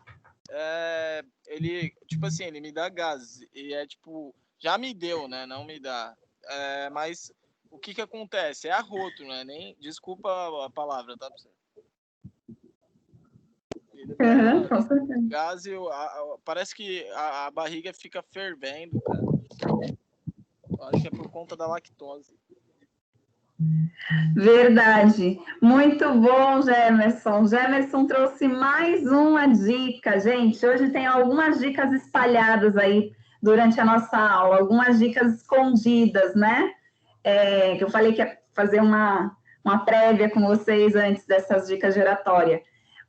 Ele, tipo assim, ele me dá gás. E tipo, já me deu, né? Não me dá. Mas o que acontece? É arroto, né? Desculpa a palavra, tá? Uhum, com certeza. Gás, parece que a barriga fica fervendo, cara. Eu acho que é por conta da lactose. Verdade. Muito bom, Gemerson. Gemerson trouxe mais uma dica, gente. Hoje tem algumas dicas espalhadas aí durante a nossa aula, algumas dicas escondidas, né? Que eu falei que ia fazer uma prévia com vocês antes dessas dicas de oratória.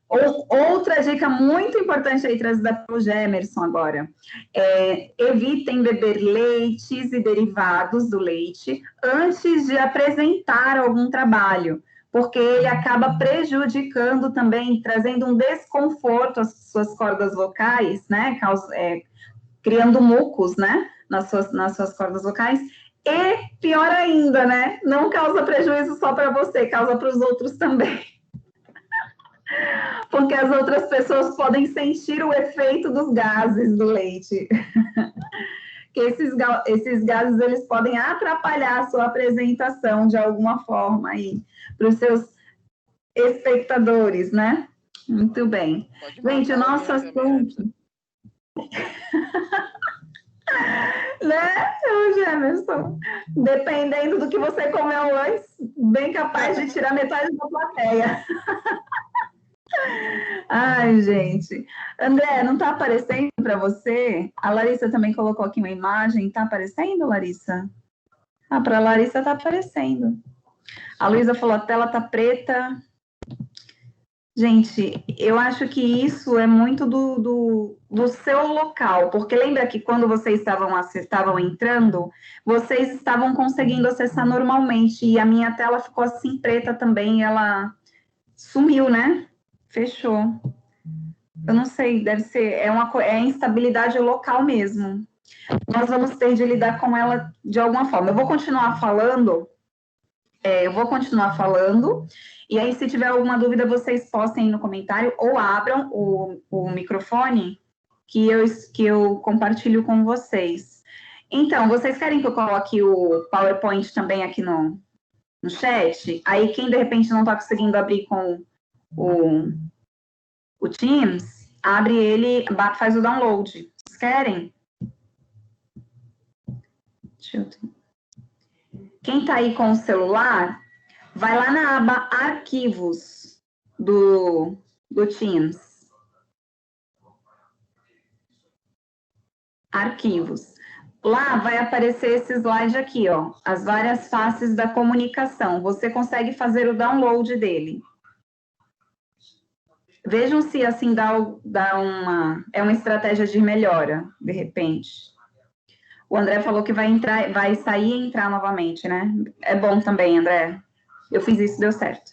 Outra dica muito importante aí trazida pelo Gemerson agora. Evitem beber leites e derivados do leite antes de apresentar algum trabalho, porque ele acaba prejudicando também, trazendo um desconforto às suas cordas vocais, né? Criando mucos, né? Nas suas cordas vocais. E, pior ainda, né? Não causa prejuízo só para você, causa para os outros também. Porque as outras pessoas podem sentir o efeito dos gases do leite. Que esses gases, eles podem atrapalhar a sua apresentação de alguma forma aí, para os seus espectadores, né? Muito bem. Gente, o nosso assunto... Né, Gemerson? Dependendo do que você comeu antes, bem capaz de tirar metade da plateia. Ai, gente. André, não está aparecendo para você? A Larissa também colocou aqui uma imagem. Está aparecendo, Larissa? Para a Larissa está aparecendo. A Luísa falou, a tela está preta. Gente, eu acho que isso é muito do seu local, porque lembra que quando vocês estavam entrando, vocês estavam conseguindo acessar normalmente, e a minha tela ficou assim preta também, ela sumiu, né? Fechou. Eu não sei, deve ser, é instabilidade local mesmo. Nós vamos ter de lidar com ela de alguma forma. Eu vou continuar falando, e aí se tiver alguma dúvida, vocês postem no comentário, ou abram o microfone, que eu compartilho com vocês. Então, vocês querem que eu coloque o PowerPoint também aqui no chat? Aí, quem de repente não está conseguindo abrir com o Teams, abre ele, faz o download. Vocês querem? Quem está aí com o celular, vai lá na aba Arquivos do Teams. Arquivos. Lá vai aparecer esse slide aqui, ó, as várias faces da comunicação. Você consegue fazer o download dele. Vejam se assim é uma estratégia de melhora, de repente. O André falou que vai sair e entrar novamente, né? É bom também, André. Eu fiz isso, deu certo.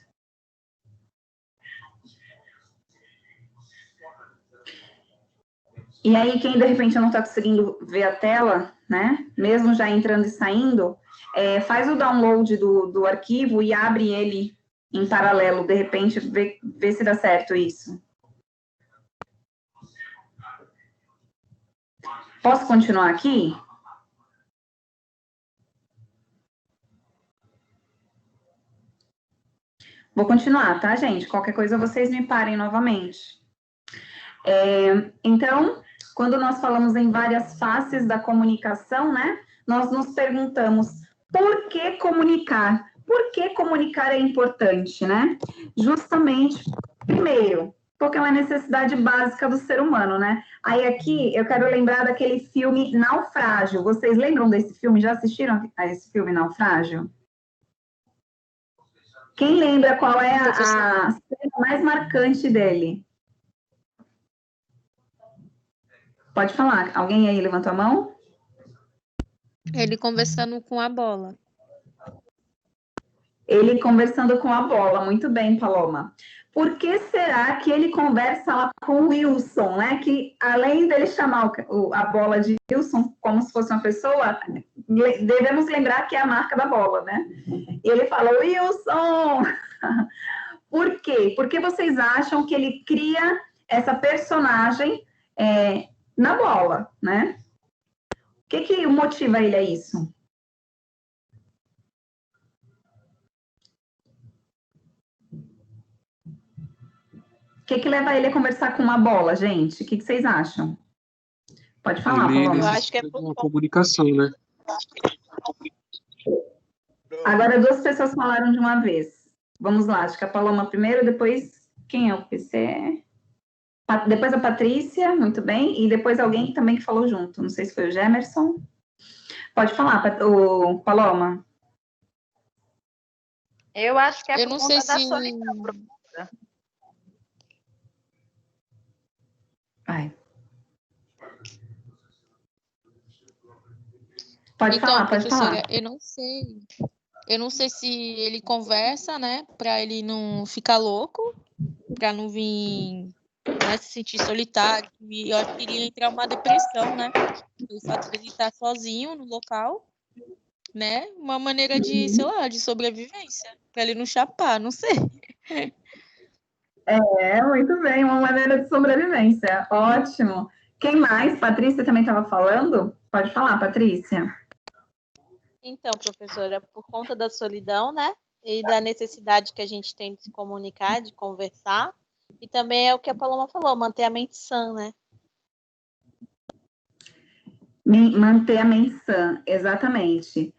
E aí, quem de repente não está conseguindo ver a tela, né? Mesmo já entrando e saindo, faz o download do arquivo e abre ele em paralelo, de repente, vê se dá certo isso. Posso continuar aqui? Vou continuar, tá, gente? Qualquer coisa vocês me parem novamente. Então, quando nós falamos em várias faces da comunicação, né? Nós nos perguntamos, por que comunicar? Por que comunicar é importante, né? Justamente, primeiro, porque é uma necessidade básica do ser humano, né? Aí aqui, eu quero lembrar daquele filme Naufrágio. Vocês lembram desse filme? Já assistiram a esse filme Naufrágio? Quem lembra qual é a cena mais marcante dele? Pode falar. Alguém aí levantou a mão? Ele conversando com a bola. Ele conversando com a bola. Muito bem, Paloma. Por que será que ele conversa lá com o Wilson, né? Que além dele chamar a bola de Wilson como se fosse uma pessoa, devemos lembrar que é a marca da bola, né? E ele fala, Wilson! Por quê? Porque vocês acham que ele cria essa personagem na bola, né? O que motiva ele a isso? O que leva ele a conversar com uma bola, gente? O que vocês acham? Pode falar, Paloma. Eu acho que é uma comunicação, né? Agora, duas pessoas falaram de uma vez. Vamos lá, acho que a Paloma primeiro, depois... Quem é o PC? Depois a Patrícia, muito bem. E depois alguém também que falou junto. Não sei se foi o Gemerson. Pode falar, Paloma. Eu acho que é Eu não por sei conta da se... solidão, professora. Vai. Pode Então, falar, pode professora, falar. Eu não sei se ele conversa, né, para ele não ficar louco, para não vir, né, se sentir solitário, e eu acho que iria entrar uma depressão, né, pelo fato de ele estar sozinho no local, né, uma maneira de, sei lá, de sobrevivência, para ele não chapar, não sei. Muito bem, uma maneira de sobrevivência, ótimo. Quem mais? Patrícia também estava falando? Pode falar, Patrícia. Então, professora, por conta da solidão, né? E da necessidade que a gente tem de se comunicar, de conversar. E também é o que a Paloma falou, manter a mente sã, né? Manter a mente sã, exatamente.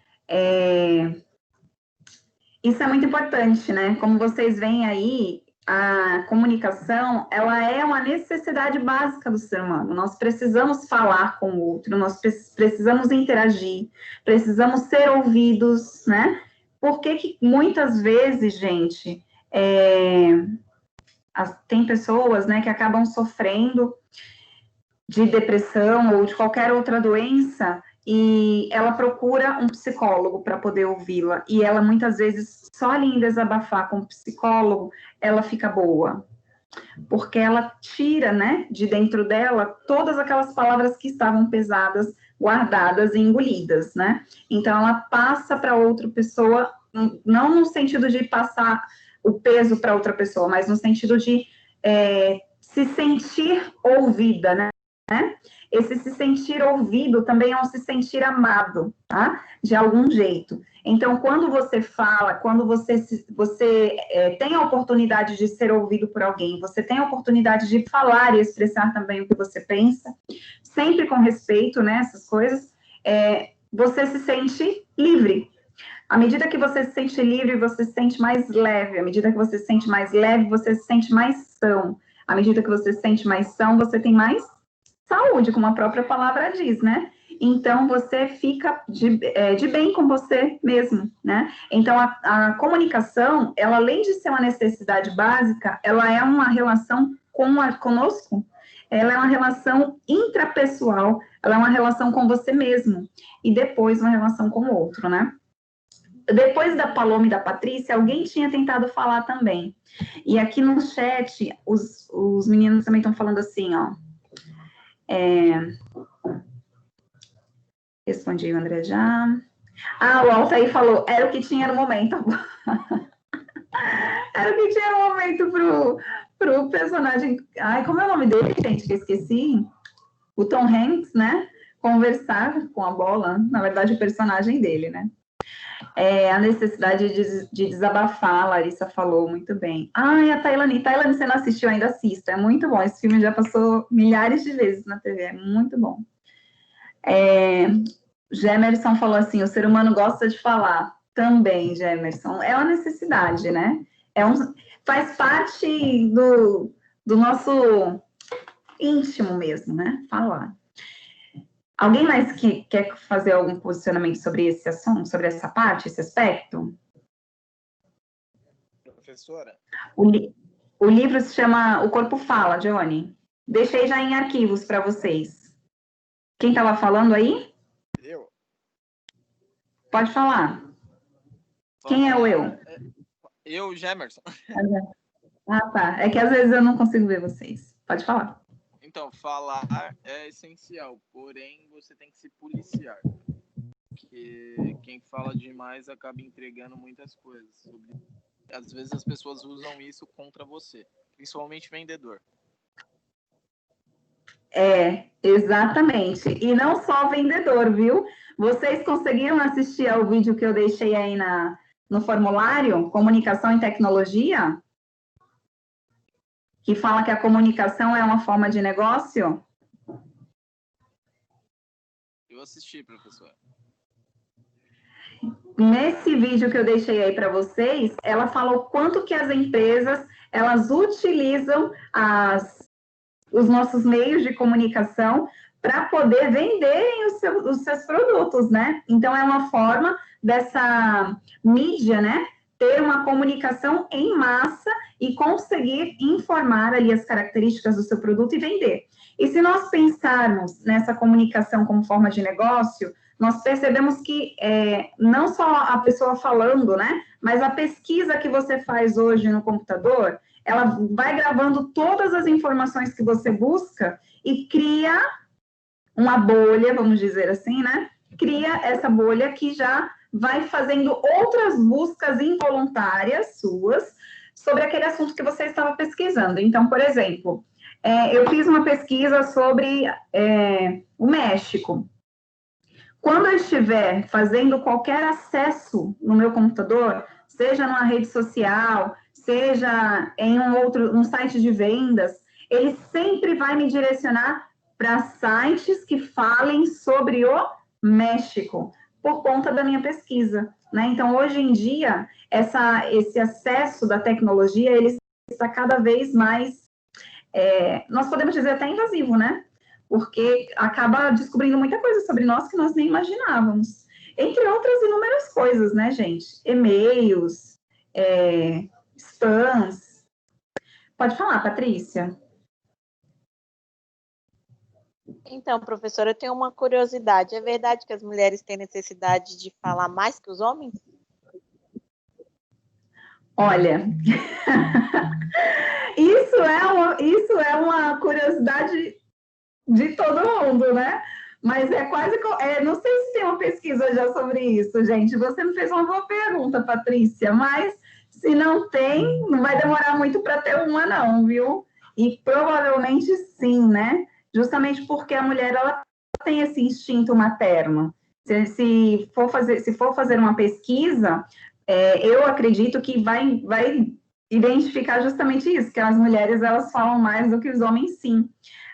Isso é muito importante, né? Como vocês veem aí, a comunicação, ela é uma necessidade básica do ser humano. Nós precisamos falar com o outro, nós precisamos interagir, precisamos ser ouvidos, né? Porque que muitas vezes, gente, tem pessoas, né, que acabam sofrendo de depressão ou de qualquer outra doença e ela procura um psicólogo para poder ouvi-la. E ela, muitas vezes, só ali em desabafar com o psicólogo, ela fica boa. Porque ela tira, né, de dentro dela todas aquelas palavras que estavam pesadas, guardadas e engolidas, né? Então, ela passa para outra pessoa, não no sentido de passar o peso para outra pessoa, mas no sentido de se sentir ouvida, né? né? Esse se sentir ouvido também é um se sentir amado, tá? De algum jeito. Então, quando você fala, quando você tem a oportunidade de ser ouvido por alguém, você tem a oportunidade de falar e expressar também o que você pensa, sempre com respeito, né, essas coisas, você se sente livre. À medida que você se sente livre, você se sente mais leve. À medida que você se sente mais leve, você se sente mais são. À medida que você se sente mais são, você tem mais saúde, como a própria palavra diz, né? Então, você fica de bem com você mesmo, né? Então, a comunicação, ela, além de ser uma necessidade básica, ela é uma relação conosco, ela é uma relação intrapessoal, ela é uma relação com você mesmo, e depois uma relação com o outro, né? Depois da Paloma e da Patrícia, alguém tinha tentado falar também. E aqui no chat, os meninos também estão falando assim, ó. Respondi o André já. O Altair falou, era o que tinha no momento. Era o que tinha no momento pro personagem. Ai, como é o nome dele, gente? Que esqueci. O Tom Hanks, né? Conversar com a bola. Na verdade, o personagem dele, né? A necessidade de desabafar, a Larissa falou muito bem. Ai, a Tailane, você não assistiu ainda, assista. É muito bom. Esse filme já passou milhares de vezes na TV. É muito bom. Gemerson falou assim, o ser humano gosta de falar. Também, Gemerson. É uma necessidade, né? Faz parte do nosso íntimo mesmo, né? Falar. Alguém mais que quer fazer algum posicionamento sobre esse assunto, sobre essa parte, esse aspecto? Professora? O livro se chama O Corpo Fala, Johnny. Deixei já em arquivos para vocês. Quem estava falando aí? Eu. Pode falar. Quem é o eu? Eu, Gemerson. Tá. É que às vezes eu não consigo ver vocês. Pode falar. Então, falar é essencial, porém você tem que se policiar. Porque quem fala demais acaba entregando muitas coisas. Às vezes as pessoas usam isso contra você, principalmente vendedor. Exatamente. E não só vendedor, viu? Vocês conseguiram assistir ao vídeo que eu deixei aí no formulário, Comunicação e Tecnologia? Que fala que a comunicação é uma forma de negócio? Eu assisti, professor. Nesse vídeo que eu deixei aí para vocês, ela falou quanto que as empresas, elas utilizam os nossos meios de comunicação para poder venderem os seus produtos, né? Então, é uma forma dessa mídia, né, ter uma comunicação em massa e conseguir informar ali as características do seu produto e vender. E se nós pensarmos nessa comunicação como forma de negócio, nós percebemos que não só a pessoa falando, né, mas a pesquisa que você faz hoje no computador, ela vai gravando todas as informações que você busca e cria uma bolha, vamos dizer assim, né? Cria essa bolha que já vai fazendo outras buscas involuntárias suas sobre aquele assunto que você estava pesquisando. Então, por exemplo, eu fiz uma pesquisa sobre o México. Quando eu estiver fazendo qualquer acesso no meu computador, seja numa rede social, seja em um site de vendas, ele sempre vai me direcionar para sites que falem sobre o México, por conta da minha pesquisa, né? Então, hoje em dia, esse acesso da tecnologia, ele está cada vez mais, nós podemos dizer até invasivo, né? Porque acaba descobrindo muita coisa sobre nós que nós nem imaginávamos. Entre outras inúmeras coisas, né, gente? E-mails, spams. Pode falar, Patrícia. Então, professora, eu tenho uma curiosidade. É verdade que as mulheres têm necessidade de falar mais que os homens? Olha, isso é uma curiosidade de todo mundo, né? Mas é quase... não sei se tem uma pesquisa já sobre isso, gente. Você me fez uma boa pergunta, Patrícia, mas se não tem, não vai demorar muito para ter uma, não, viu? E provavelmente sim, né? justamente porque a mulher ela tem esse instinto materno. Se for fazer uma pesquisa, eu acredito que vai identificar justamente isso, que as mulheres elas falam mais do que os homens, sim.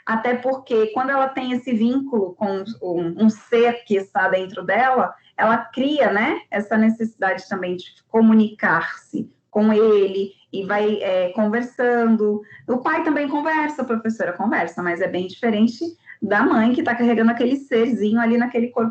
Até porque quando ela tem esse vínculo com um ser que está dentro dela, ela cria, né, essa necessidade também de comunicar-se com ele e vai conversando. O pai também conversa, a professora conversa, mas é bem diferente da mãe que está carregando aquele serzinho ali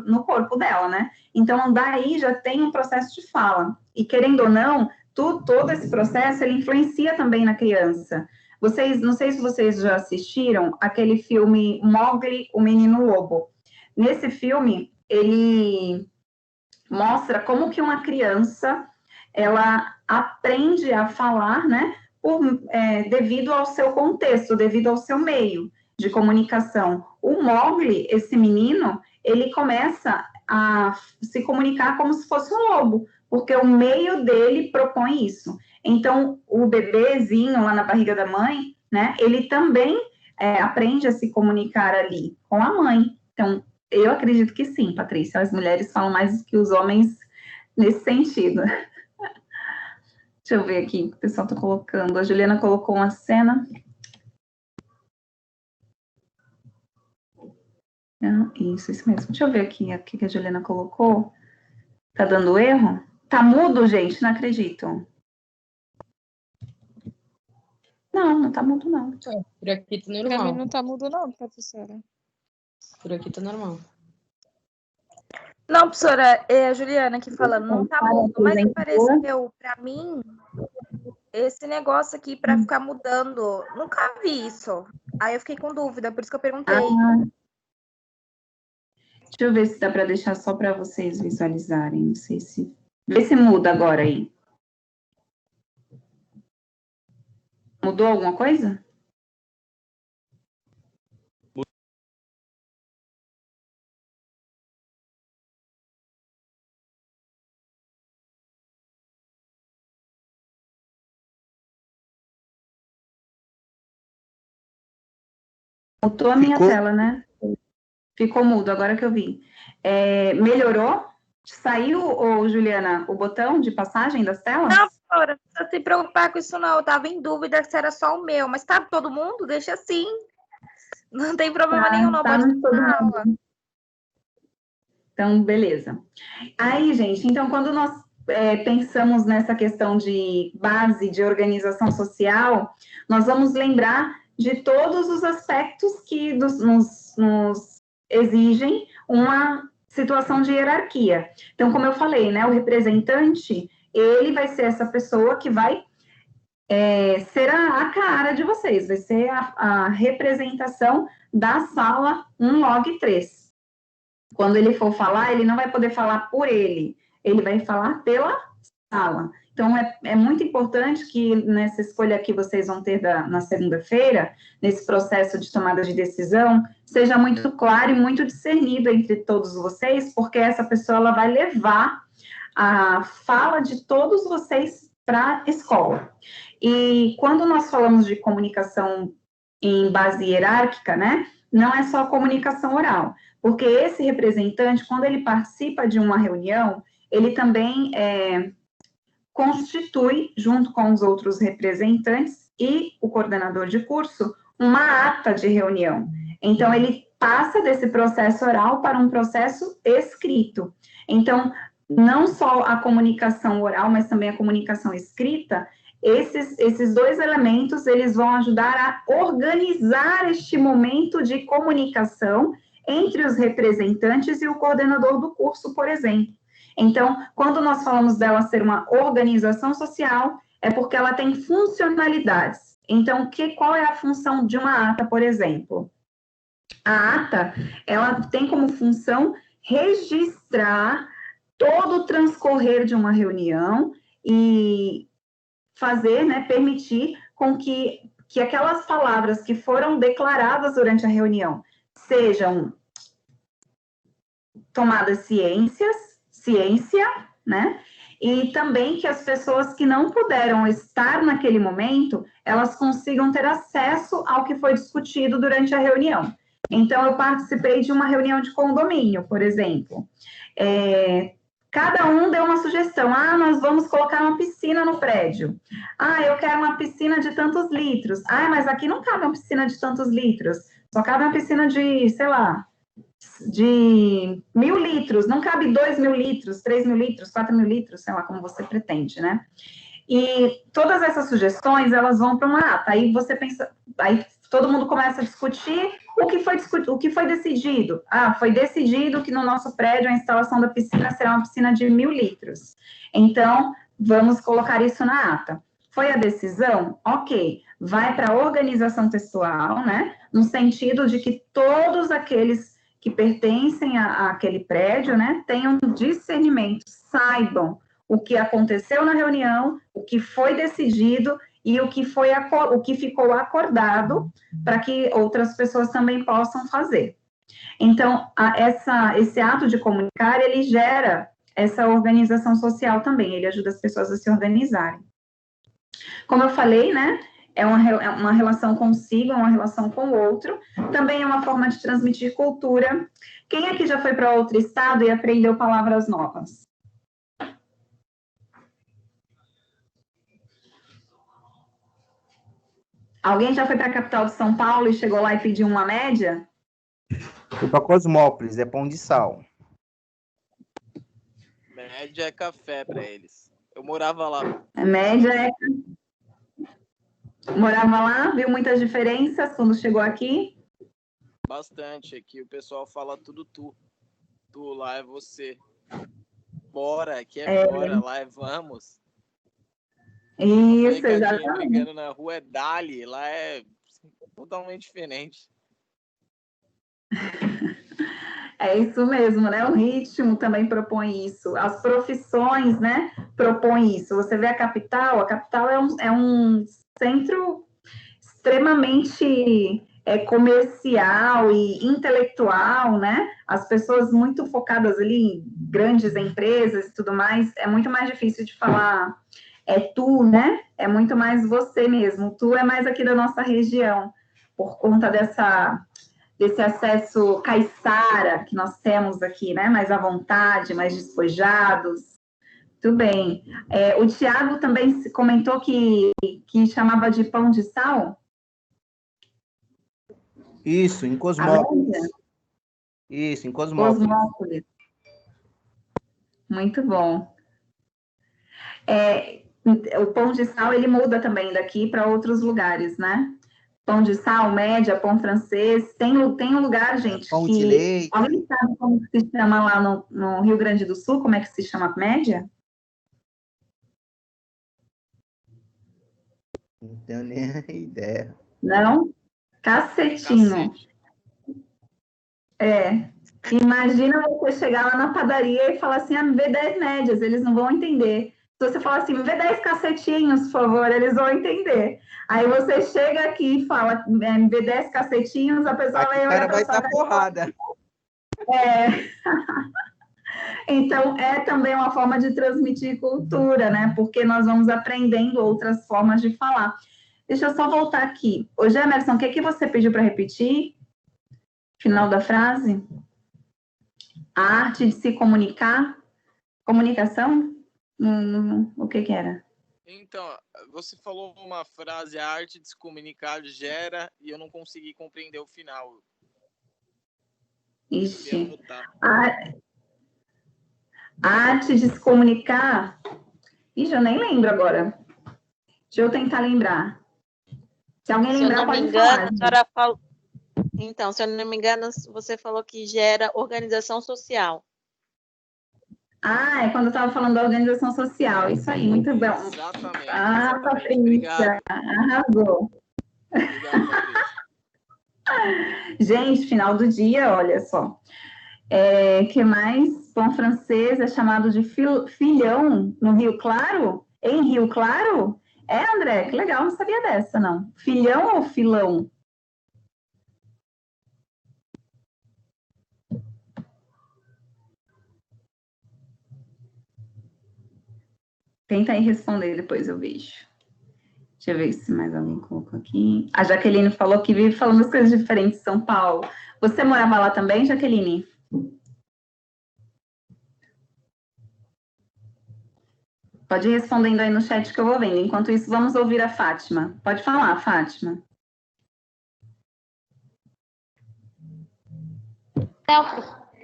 no corpo dela, né? Então, daí já tem um processo de fala. E querendo ou não, todo esse processo, ele influencia também na criança. Não sei se vocês já assistiram aquele filme Mowgli, o Menino Lobo. Nesse filme, ele mostra como que uma criança, ela aprende a falar, né, devido ao seu contexto, devido ao seu meio de comunicação. O Mowgli, esse menino, ele começa a se comunicar como se fosse um lobo, porque o meio dele propõe isso. Então, o bebezinho lá na barriga da mãe, né, ele também aprende a se comunicar ali com a mãe. Então, eu acredito que sim, Patrícia, as mulheres falam mais que os homens nesse sentido. Deixa eu ver aqui o que o pessoal está colocando. A Juliana colocou uma cena. Isso mesmo. Deixa eu ver aqui o que a Juliana colocou. Tá dando erro? Tá mudo, gente? Não acredito. Não tá mudo, não. Por aqui tá normal. Pra mim não tá mudo, não, professora. Por aqui tá normal. Não, professora, é a Juliana aqui falando, não tá mudo, mas apareceu pra mim esse negócio aqui pra ficar mudando. Nunca vi isso. Aí eu fiquei com dúvida, por isso que eu perguntei. Deixa eu ver se dá para deixar só para vocês visualizarem. Não sei se... Vê se muda agora aí. Mudou alguma coisa? Mutou a minha tela, né? Ficou mudo, agora que eu vi. Melhorou? Saiu, Juliana, o botão de passagem das telas? Não, professora, não precisa se preocupar com isso, não. Eu estava em dúvida se era só o meu, mas tá todo mundo? Deixa assim. Não tem problema nenhum, não. Pode continuar. Então, beleza. Aí, gente, então, quando nós pensamos nessa questão de base de organização social, nós vamos lembrar de todos os aspectos que nos exigem uma situação de hierarquia. Então, como eu falei, né, o representante, ele vai ser essa pessoa que vai ser a cara de vocês, vai ser a representação da sala 1log3. Quando ele for falar, ele não vai poder falar por ele vai falar pela sala. Então, é muito importante que nessa escolha que vocês vão ter na segunda-feira, nesse processo de tomada de decisão, seja muito claro e muito discernido entre todos vocês, porque essa pessoa ela vai levar a fala de todos vocês para a escola. E quando nós falamos de comunicação em base hierárquica, né, não é só comunicação oral, porque esse representante, quando ele participa de uma reunião, ele também constitui, junto com os outros representantes e o coordenador de curso, uma ata de reunião. Então, ele passa desse processo oral para um processo escrito. Então, não só a comunicação oral, mas também a comunicação escrita, esses dois elementos, eles vão ajudar a organizar este momento de comunicação entre os representantes e o coordenador do curso, por exemplo. Então, quando nós falamos dela ser uma organização social, é porque ela tem funcionalidades. Então, qual é a função de uma ata, por exemplo? A ata, ela tem como função registrar todo o transcorrer de uma reunião e fazer, né, permitir com que aquelas palavras que foram declaradas durante a reunião sejam tomadas ciência, né? E também que as pessoas que não puderam estar naquele momento, elas consigam ter acesso ao que foi discutido durante a reunião. Então, eu participei de uma reunião de condomínio, por exemplo. Cada um deu uma sugestão. Nós vamos colocar uma piscina no prédio. Eu quero uma piscina de tantos litros. Mas aqui não cabe uma piscina de tantos litros. Só cabe uma piscina de, sei lá, de 1.000 litros. Não cabe 2.000 litros, 3.000 litros, 4.000 litros, sei lá, como você pretende, né? E todas essas sugestões, elas vão para uma ata. Aí você pensa, aí todo mundo começa a discutir o que foi decidido. Foi decidido que no nosso prédio a instalação da piscina será uma piscina de 1.000 litros. Então, vamos colocar isso na ata. Foi a decisão? Ok. Vai para a organização textual, né? No sentido de que todos aqueles que pertencem àquele prédio, né, tenham discernimento, saibam o que aconteceu na reunião, o que foi decidido e o que ficou acordado para que outras pessoas também possam fazer. Então, esse ato de comunicar, ele gera essa organização social também, ele ajuda as pessoas a se organizarem. Como eu falei, né, é uma relação consigo, é uma relação com o outro, também é uma forma de transmitir cultura. Quem aqui já foi para outro estado e aprendeu palavras novas? Alguém já foi para a capital de São Paulo e chegou lá e pediu uma média? Fui para Cosmópolis, é pão de sal. Média é café para eles. Eu morava lá. A média é... Morava lá, viu muitas diferenças quando chegou aqui? Bastante. Aqui o pessoal fala tudo tu. Tu lá é você. Bora, aqui é bora, lá é vamos. Isso, exatamente. Brigando na rua é dali, lá é totalmente diferente. É isso mesmo, né? O ritmo também propõe isso. As profissões, né, propõem isso. Você vê a capital é um centro extremamente comercial e intelectual, né? As pessoas muito focadas ali em grandes empresas e tudo mais, é muito mais difícil de falar tu, né? É muito mais você mesmo. Tu é mais aqui da nossa região, por conta desse acesso caiçara que nós temos aqui, né? Mais à vontade, mais despojados. Tudo bem. O Tiago também comentou que chamava de pão de sal? Isso, em Cosmópolis. Isso, em Cosmópolis. Muito bom. O pão de sal, ele muda também daqui para outros lugares, né? Pão de sal, média, pão francês. Tem um lugar, gente, pão de leite. Alguém sabe como se chama lá no Rio Grande do Sul? Como é que se chama a média? Não tenho nem ideia. Não? Cacetinho. Imagina você chegar lá na padaria e falar assim, me vê 10 médias, eles não vão entender. Se você falar assim, me vê 10 cacetinhos, por favor, eles vão entender. Aí você chega aqui e fala, me vê 10 cacetinhos, a pessoa vai olhar para sua cara. Porrada. Então, é também uma forma de transmitir cultura, né? Porque nós vamos aprendendo outras formas de falar. Deixa eu só voltar aqui. Ô, Gemerson, o que você pediu para repetir? Final da frase? A arte de se comunicar? Comunicação? O que era? Então, você falou uma frase, a arte de se comunicar gera, e eu não consegui compreender o final. Ixi. A arte de se comunicar... Ixi, eu nem lembro agora. Deixa eu tentar lembrar. Se alguém lembrar, pode falar. Então, se eu não me engano, você falou que gera organização social. É quando eu estava falando da organização social. Isso aí, muito bom. Exatamente. Patrícia, arrasou. Obrigado, Patrícia. Gente, final do dia, olha só. Que mais? Pão francês é chamado de filhão no Rio Claro? Em Rio Claro? André, que legal, não sabia dessa, não. Filhão ou filão? Tenta aí responder, depois eu vejo. Deixa eu ver se mais alguém colocou aqui. A Jaqueline falou que vive falando as coisas diferentes em São Paulo. Você morava lá também, Jaqueline? Pode ir respondendo aí no chat que eu vou vendo. Enquanto isso, vamos ouvir a Fátima. Pode falar, Fátima.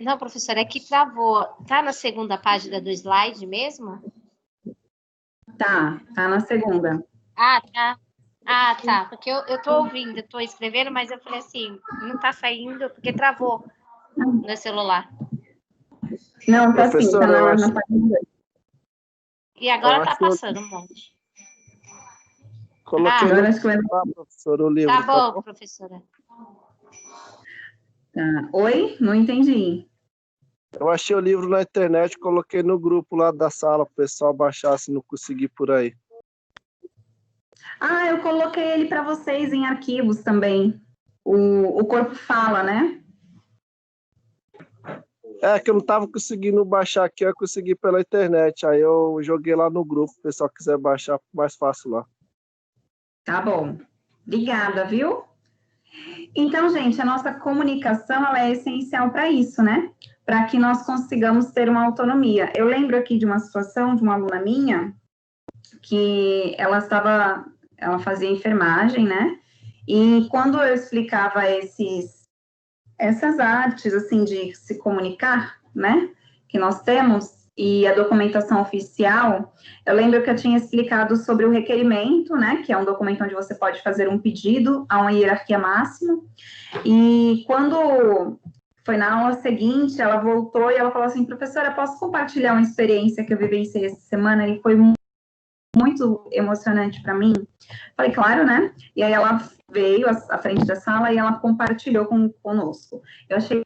Não, professora, é que travou. Tá na segunda página do slide mesmo? Tá na segunda. Tá. Porque eu tô ouvindo, eu tô escrevendo, mas eu falei assim, não tá saindo, porque travou no celular. Não, tá sim, tá na página 2. E agora tá passando um monte. Coloquei professora, o livro. Tá bom, professora. Tá. Oi? Não entendi. Eu achei o livro na internet, coloquei no grupo lá da sala, para o pessoal baixar se não conseguir por aí. Eu coloquei ele para vocês em arquivos também. O Corpo Fala, né? É que eu não estava conseguindo baixar aqui, eu consegui pela internet. Aí eu joguei lá no grupo, se o pessoal quiser baixar, mais fácil lá. Tá bom. Obrigada, viu? Então, gente, a nossa comunicação ela é essencial para isso, né? Para que nós consigamos ter uma autonomia. Eu lembro aqui de uma situação de uma aluna minha, que ela fazia enfermagem, né? E quando eu explicava essas artes, assim, de se comunicar, né? Que nós temos, e a documentação oficial, eu lembro que eu tinha explicado sobre o requerimento, né? Que é um documento onde você pode fazer um pedido a uma hierarquia máxima. E quando foi na aula seguinte, ela voltou e ela falou assim, professora, posso compartilhar uma experiência que eu vivenciei essa semana? E foi muito emocionante para mim. Falei, claro, né? E aí ela veio à frente da sala e ela compartilhou conosco. Eu achei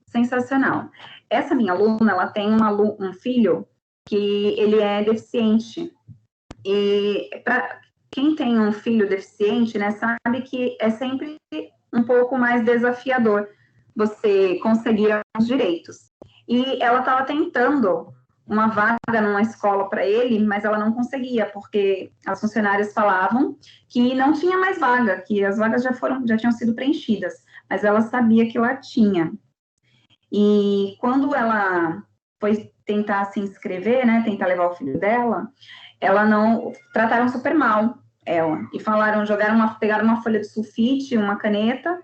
sensacional. Essa minha aluna, ela tem um filho que ele é deficiente. E para quem tem um filho deficiente, né, sabe que é sempre um pouco mais desafiador você conseguir os direitos. E ela estava tentando uma vaga numa escola para ele, mas ela não conseguia, porque as funcionárias falavam que não tinha mais vaga, que as vagas já tinham sido preenchidas, mas ela sabia que lá tinha. E quando ela foi tentar se inscrever, né, tentar levar o filho dela, trataram super mal ela, e pegaram uma folha de sulfite, uma caneta,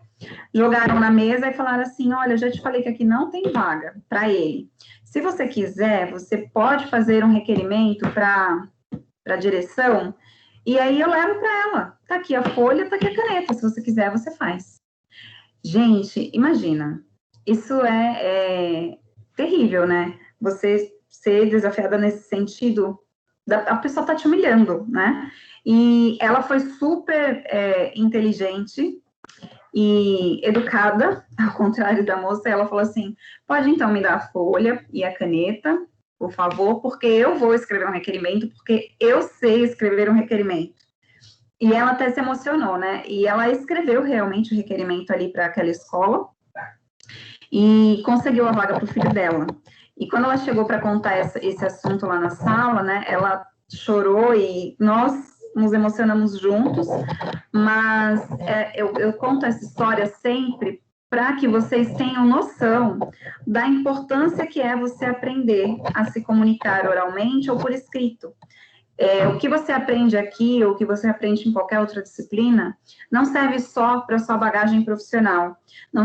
jogaram na mesa e falaram assim, olha, já te falei que aqui não tem vaga para ele. Se você quiser, você pode fazer um requerimento para a direção, e aí eu levo para ela. Tá aqui a folha, tá aqui a caneta, se você quiser, você faz. Gente, imagina, isso é terrível, né? Você ser desafiada nesse sentido, a pessoa tá te humilhando, né? E ela foi super inteligente e educada, ao contrário da moça, ela falou assim, pode então me dar a folha e a caneta, por favor, porque eu vou escrever um requerimento, porque eu sei escrever um requerimento. E ela até se emocionou, né? E ela escreveu realmente o requerimento ali para aquela escola e conseguiu a vaga para o filho dela. E quando ela chegou para contar esse assunto lá na sala, né, ela chorou e nós nos emocionamos juntos, mas eu conto essa história sempre para que vocês tenham noção da importância que é você aprender a se comunicar oralmente ou por escrito. O que você aprende aqui, ou o que você aprende em qualquer outra disciplina, não serve só para sua bagagem profissional, não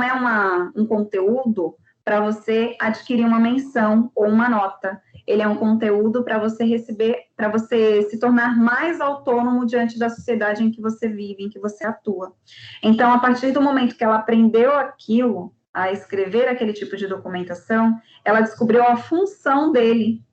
é um conteúdo para você adquirir uma menção ou uma nota. Ele é um conteúdo para você receber, para você se tornar mais autônomo diante da sociedade em que você vive, em que você atua. Então, a partir do momento que ela aprendeu aquilo, a escrever aquele tipo de documentação, ela descobriu a função dele,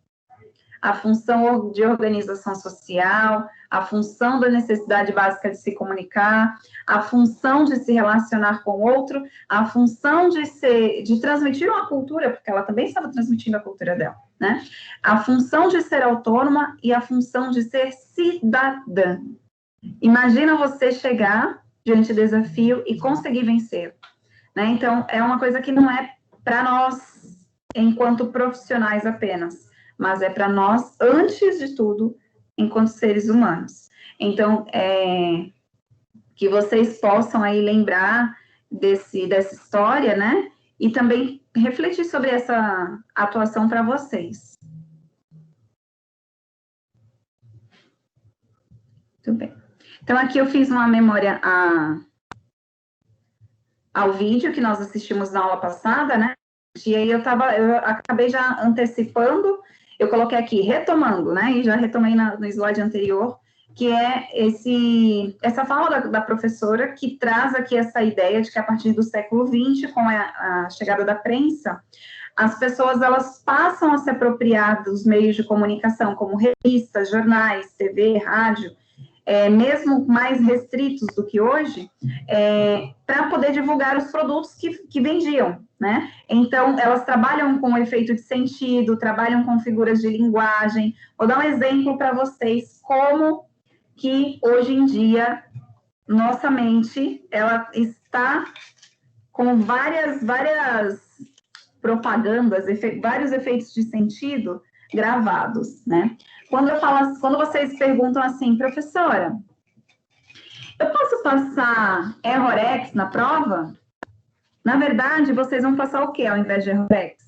a função de organização social, a função da necessidade básica de se comunicar, a função de se relacionar com o outro, a função de transmitir uma cultura, porque ela também estava transmitindo a cultura dela, né? A função de ser autônoma e a função de ser cidadã. Imagina você chegar diante do desafio e conseguir vencer, né? Então, é uma coisa que não é para nós, enquanto profissionais apenas, mas é para nós, antes de tudo, enquanto seres humanos. Então, que vocês possam aí lembrar dessa história, né? E também refletir sobre essa atuação para vocês. Muito bem. Então, aqui eu fiz uma memória ao vídeo que nós assistimos na aula passada, né? E aí eu acabei já antecipando, eu coloquei aqui, retomando, né? E já retomei no slide anterior, que é essa fala da professora que traz aqui essa ideia de que a partir do século XX, com a chegada da prensa, as pessoas elas passam a se apropriar dos meios de comunicação, como revistas, jornais, TV, rádio, mesmo mais restritos do que hoje, para poder divulgar os produtos que vendiam, né? Então, elas trabalham com efeito de sentido, trabalham com figuras de linguagem. Vou dar um exemplo para vocês, como que hoje em dia nossa mente ela está com várias propagandas, vários efeitos de sentido gravados, né? Quando vocês perguntam assim, professora, eu posso passar Errorex na prova? Na verdade, vocês vão passar o quê ao invés de Errorex?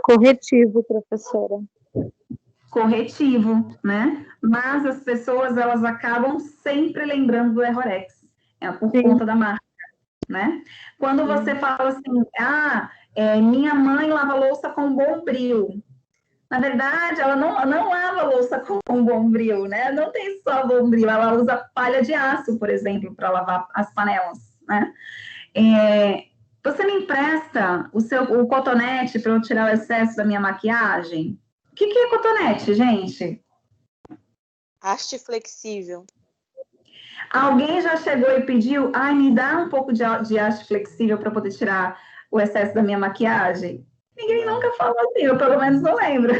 Corretivo, professora. Corretivo, né? Mas as pessoas, elas acabam sempre lembrando do Errorex, por conta da marca, né? Quando você fala assim, minha mãe lava louça com Bombril. Na verdade, ela não lava louça com Bombril, né? Não tem só Bombril, ela usa palha de aço, por exemplo, para lavar as panelas, né? Você me empresta o cotonete para eu tirar o excesso da minha maquiagem? O que é cotonete, gente? Haste flexível. Alguém já chegou e pediu, me dá um pouco de haste flexível para poder tirar o excesso da minha maquiagem? Ninguém nunca falou assim, eu pelo menos não lembro.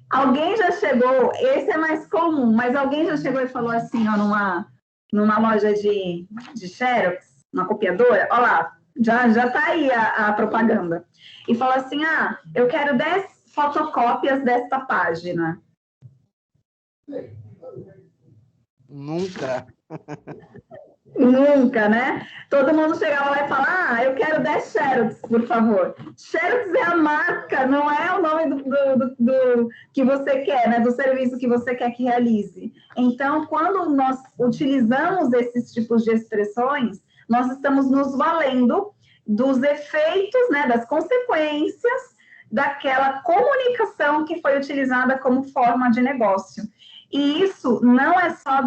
Alguém já chegou, esse é mais comum, mas alguém já chegou e falou assim, ó, numa loja de Xerox, uma copiadora, ó lá, já tá aí a propaganda. E falou assim, eu quero 10 fotocópias desta página. Nunca. Nunca, né? Todo mundo chegava lá e falava, eu quero 10 Xerox, por favor. Xerox é a marca, não é o nome do que você quer, né? Do serviço que você quer que realize. Então, quando nós utilizamos esses tipos de expressões, nós estamos nos valendo dos efeitos, né? Das consequências daquela comunicação que foi utilizada como forma de negócio. E isso não é só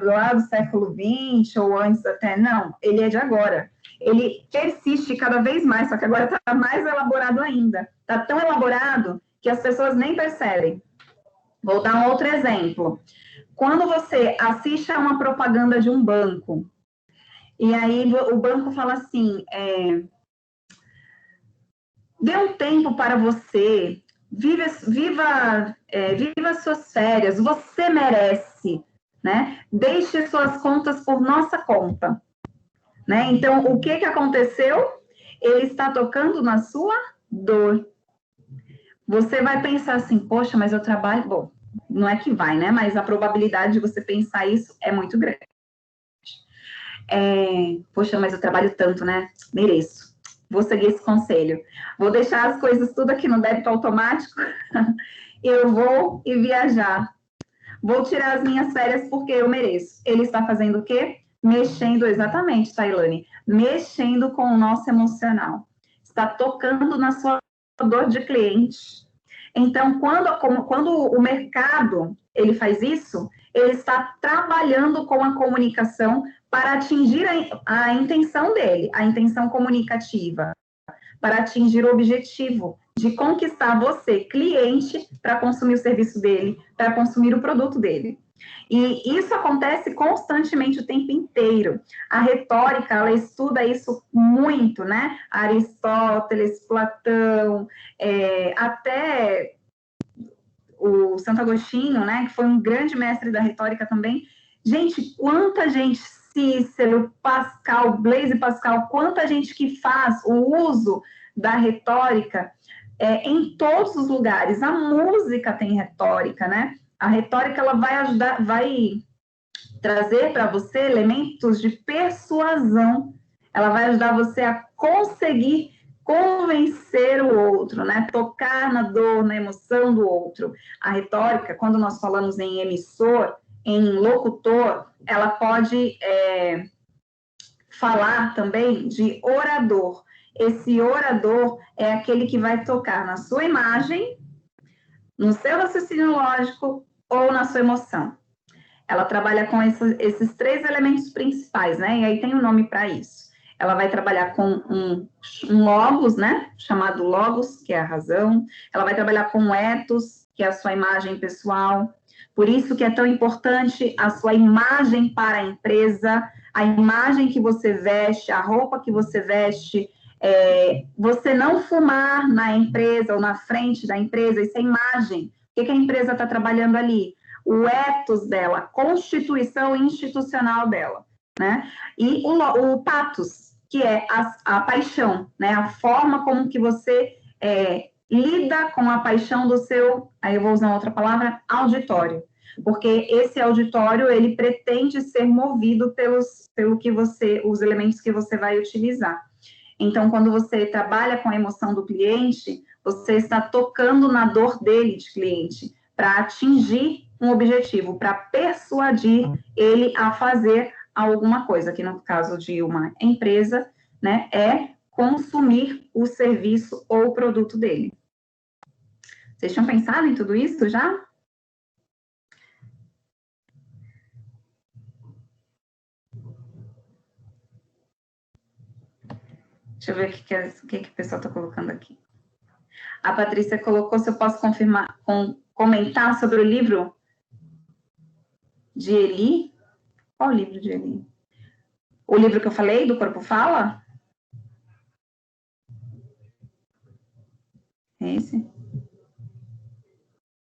lá do século XX ou antes até, não. Ele é de agora. Ele persiste cada vez mais, só que agora está mais elaborado ainda. Está tão elaborado que as pessoas nem percebem. Vou dar um outro exemplo. Quando você assiste a uma propaganda de um banco, e aí o banco fala assim, dê um tempo para você, viva suas férias, você merece, né? Deixe suas contas por nossa conta, né? Então, o que aconteceu? Ele está tocando na sua dor. Você vai pensar assim, poxa, mas eu trabalho... Bom, não é que vai, né? Mas a probabilidade de você pensar isso é muito grande. Poxa, mas eu trabalho tanto, né? Mereço. Vou seguir esse conselho. Vou deixar as coisas tudo aqui no débito automático. Eu vou e viajar. Vou tirar as minhas férias porque eu mereço. Ele está fazendo o quê? Mexendo, exatamente, Tailane. Mexendo com o nosso emocional. Está tocando na sua dor de cliente. Então, quando o mercado ele faz isso, ele está trabalhando com a comunicação para atingir a intenção dele, a intenção comunicativa, para atingir o objetivo de conquistar você, cliente, para consumir o serviço dele, para consumir o produto dele. E isso acontece constantemente o tempo inteiro. A retórica, ela estuda isso muito, né? Aristóteles, Platão, até o Santo Agostinho, né? Que foi um grande mestre da retórica também. Gente, quanta gente, Cícero, Pascal, Blaise Pascal, quanta gente que faz o uso da retórica em todos os lugares. A música tem retórica, né? A retórica, ela vai ajudar, vai trazer para você elementos de persuasão. Ela vai ajudar você a conseguir convencer o outro, né? Tocar na dor, na emoção do outro. A retórica, quando nós falamos em emissor, em locutor, ela pode falar também de orador. Esse orador é aquele que vai tocar na sua imagem, no seu raciocínio lógico ou na sua emoção. Ela trabalha com esses 3 elementos principais, né? E aí tem um nome para isso. Ela vai trabalhar com um logos, né? Chamado logos, que é a razão. Ela vai trabalhar com um ethos, que é a sua imagem pessoal. Por isso que é tão importante a sua imagem para a empresa, a imagem que você veste, a roupa que você veste, você não fumar na empresa ou na frente da empresa, isso é imagem. O que a empresa está trabalhando ali? O ethos dela, a constituição institucional dela, né? E o pathos, que é a paixão, né? A forma como que você lida com a paixão do seu, aí eu vou usar outra palavra, auditório. Porque esse auditório, ele pretende ser movido os elementos que você vai utilizar. Então, quando você trabalha com a emoção do cliente, você está tocando na dor dele, de cliente, para atingir um objetivo, para persuadir ele a fazer alguma coisa, que no caso de uma empresa, né, é consumir o serviço ou o produto dele. Vocês tinham pensado em tudo isso já? Deixa eu ver o que o pessoal está colocando aqui. A Patrícia colocou se eu posso comentar sobre o livro de Eli. Qual o livro de Eli? O livro que eu falei, do Corpo Fala? É esse?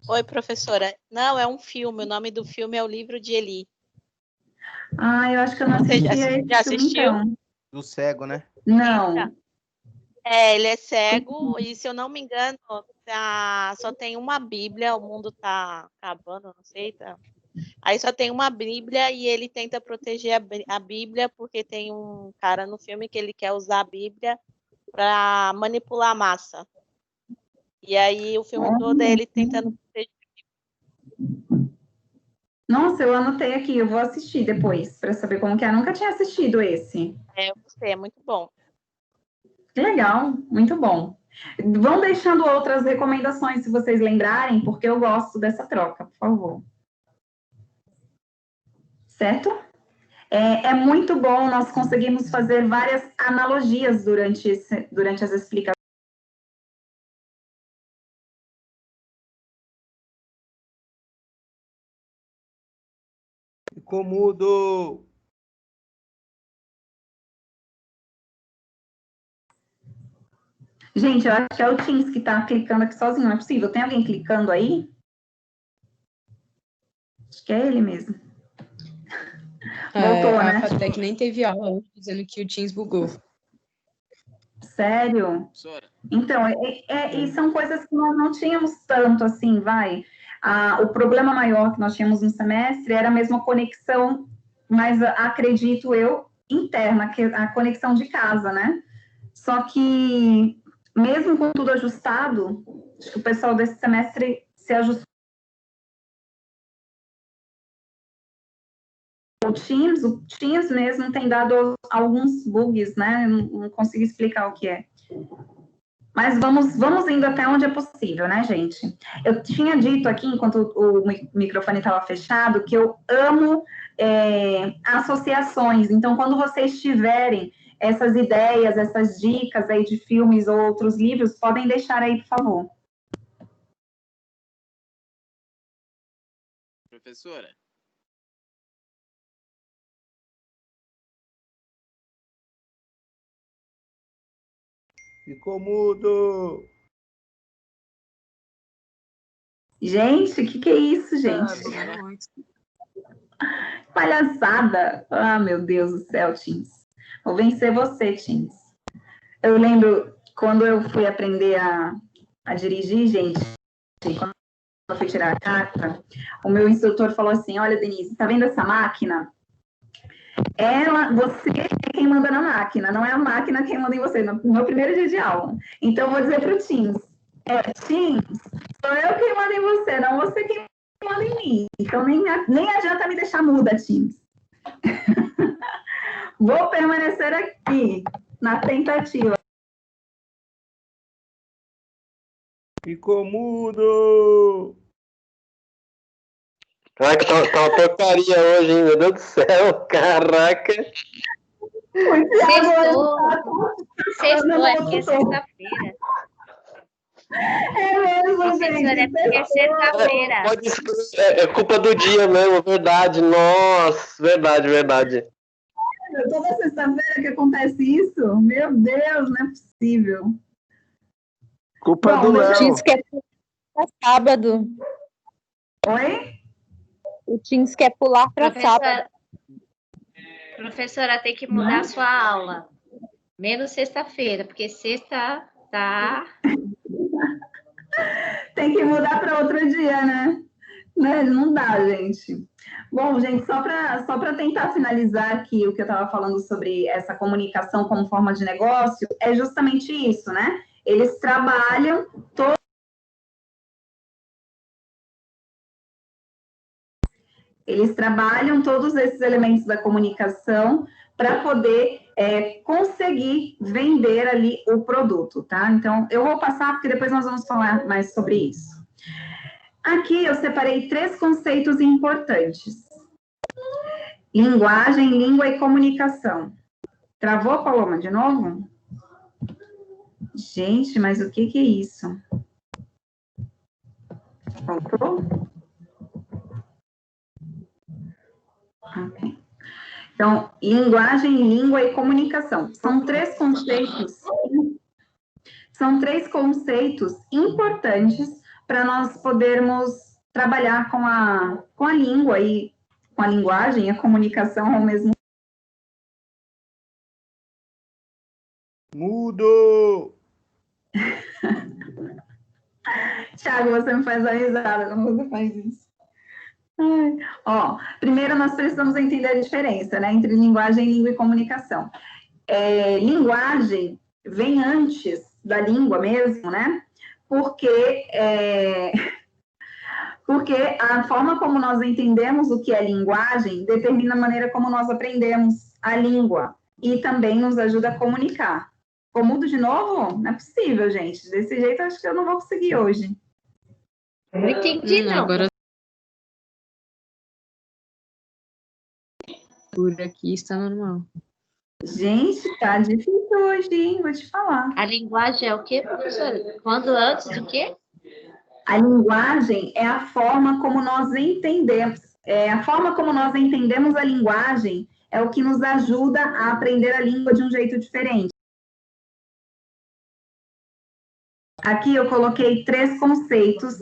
Oi, professora. Não, é um filme. O nome do filme é O Livro de Eli. Ah, eu acho que eu não assisti a esse filme, já assistiu? então. Do cego, né? Não. Ele é cego e, se eu não me engano, só tem uma Bíblia, o mundo tá acabando, não sei, tá? Aí só tem uma Bíblia e ele tenta proteger a Bíblia porque tem um cara no filme que ele quer usar a Bíblia para manipular a massa. E aí o filme todo é ele tentando proteger. Nossa, eu anotei aqui, eu vou assistir depois, para saber como que é. Eu nunca tinha assistido esse. Eu gostei, é muito bom. Que legal, muito bom. Vão deixando outras recomendações, se vocês lembrarem, porque eu gosto dessa troca, por favor. Certo? É muito bom, nós conseguimos fazer várias analogias durante as explicações. Ficou mudo. Gente, eu acho que é o Teams que está clicando aqui sozinho, não é possível. Tem alguém clicando aí? Acho que é ele mesmo. Voltou, a né? FATEC nem teve aula hoje, dizendo que o Teams bugou. Sério? Então, e são coisas que nós não tínhamos tanto assim, vai. O problema maior que nós tínhamos no semestre era a mesma conexão, mas acredito eu, interna, a conexão de casa, né? Só que, mesmo com tudo ajustado, acho que o pessoal desse semestre se ajustou. O Teams mesmo tem dado alguns bugs, né? Não consigo explicar o que é. Mas vamos indo até onde é possível, né, gente? Eu tinha dito aqui, enquanto o microfone estava fechado, que eu amo associações. Então, quando vocês tiverem essas ideias, essas dicas aí de filmes ou outros livros, podem deixar aí, por favor. Professora? Ficou mudo. Gente, o que é isso, gente? Palhaçada. Ah, meu Deus do céu, Teams. Vou vencer você, Teams. Eu lembro quando eu fui aprender a dirigir, gente, quando eu fui tirar a carta, o meu instrutor falou assim, olha, Denise, tá vendo essa máquina? Você é quem manda na máquina, não é a máquina quem manda em você, no meu primeiro dia de aula. Então, eu vou dizer para o Teams, Teams, sou eu quem manda em você, não você quem manda em mim. Então, nem adianta me deixar muda, Teams. Vou permanecer aqui, na tentativa. Ficou mudo! Caraca, tá uma porcaria hoje, hein? Meu Deus do céu, caraca! Sextou, aqui é sexta-feira. É mesmo, gente. Professora, é sexta-feira. Pode ser, é culpa do dia mesmo, verdade. Nossa, verdade. Toda sexta-feira que acontece isso? Meu Deus, não é possível. Culpa do Léo. Teams quer pular para sábado. Oi? O Teams quer pular para sábado. Professora, tem que mudar a sua aula. Menos sexta-feira, porque sexta tá... Tem que mudar para outro dia, né? Não dá, gente. Bom, gente, só para tentar finalizar aqui o que eu estava falando sobre essa comunicação como forma de negócio, é justamente isso, né? Eles trabalham todos esses elementos da comunicação para poder conseguir vender ali o produto, tá? Então, eu vou passar, porque depois nós vamos falar mais sobre isso. Aqui eu separei 3 conceitos importantes. Linguagem, língua e comunicação. Travou, Paloma, de novo? Gente, mas o que é isso? Voltou? Ok. Então, linguagem, língua e comunicação. São 3 conceitos importantes para nós podermos trabalhar com a língua e com a linguagem e a comunicação ao mesmo tempo. Mudo! Thiago, você me faz a risada quando você faz isso. Primeiro nós precisamos entender a diferença, né, entre linguagem, língua e comunicação. Linguagem vem antes da língua mesmo, né? Porque a forma como nós entendemos o que é linguagem determina a maneira como nós aprendemos a língua e também nos ajuda a comunicar. Ficou mudo de novo? Não é possível, gente. Desse jeito, acho que eu não vou conseguir hoje. Não entendi, não. Agora... Por aqui está normal. Gente, tá difícil hoje, hein? Vou te falar. A linguagem é o quê, professora? Quando antes do quê? A linguagem é a forma como nós entendemos. A forma como nós entendemos a linguagem é o que nos ajuda a aprender a língua de um jeito diferente. Aqui eu coloquei 3 conceitos,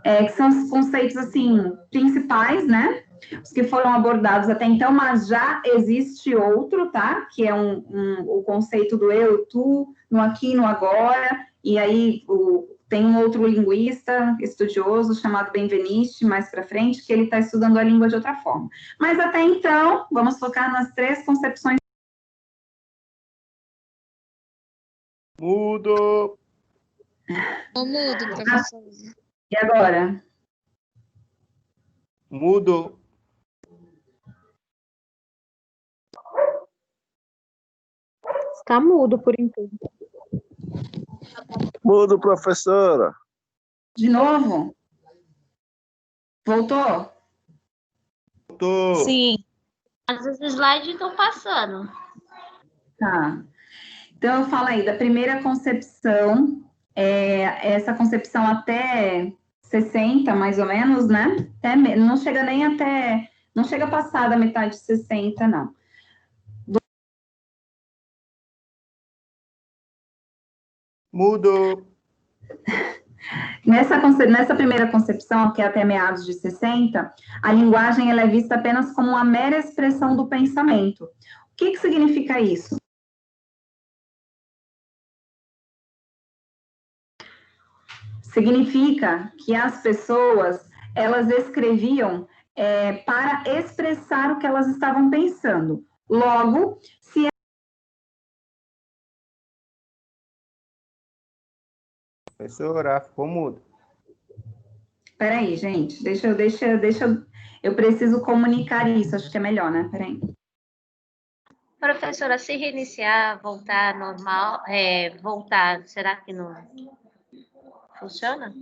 que são os conceitos, assim, principais, né? Os que foram abordados até então, mas já existe outro, tá? Que é o conceito do eu, tu, no aqui, no agora, e aí tem um outro linguista estudioso chamado Benveniste, mais para frente, que ele está estudando a língua de outra forma. Mas até então, vamos focar nas 3 concepções. Mudo! Mudo, professor. E agora? Mudo! Está mudo por enquanto. Mudo, professora. De novo? Voltou? Voltou. Sim. Às vezes os slides estão passando. Tá. Então, eu falo aí da primeira concepção, essa concepção até 60, mais ou menos, né? Não chega nem até, não chega a passar da metade de 60, não. Mudo. Nessa primeira concepção, que é até meados de 60, a linguagem ela é vista apenas como uma mera expressão do pensamento. O que significa isso? Significa que as pessoas, elas escreviam para expressar o que elas estavam pensando. Logo, se... Professora, ficou mudo. Peraí, gente, eu preciso comunicar isso, acho que é melhor, né? Peraí. Professora, se reiniciar, voltar normal, voltar, será que não funciona?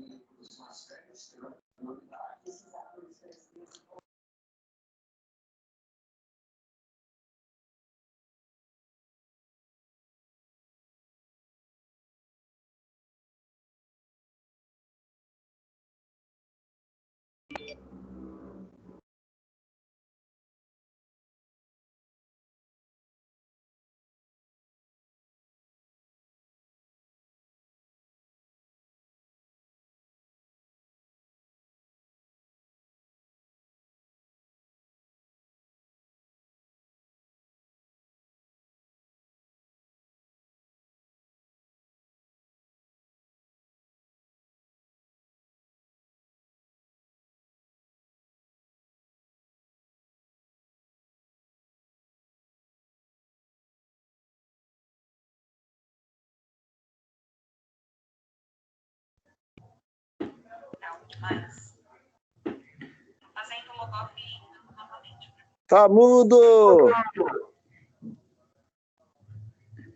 Tá mudo!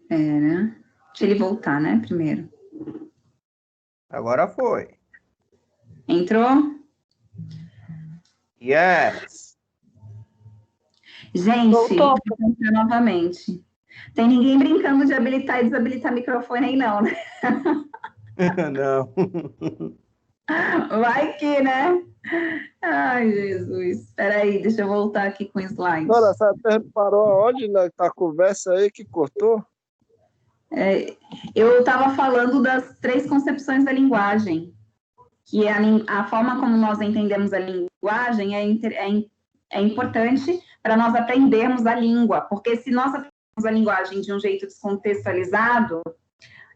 Pera, deixa ele voltar, né, primeiro. Agora foi. Entrou? Yes. Gente, vou tentar novamente. Tem ninguém brincando de habilitar e desabilitar microfone aí, não, né? Não. Vai que, né? Ai, Jesus. Espera aí, deixa eu voltar aqui com o slide. Olha, você parou aonde na conversa aí que cortou? Eu estava falando das 3 concepções da linguagem, que é a forma como nós entendemos a linguagem é importante para nós aprendermos a língua, porque se nós aprendemos a linguagem de um jeito descontextualizado,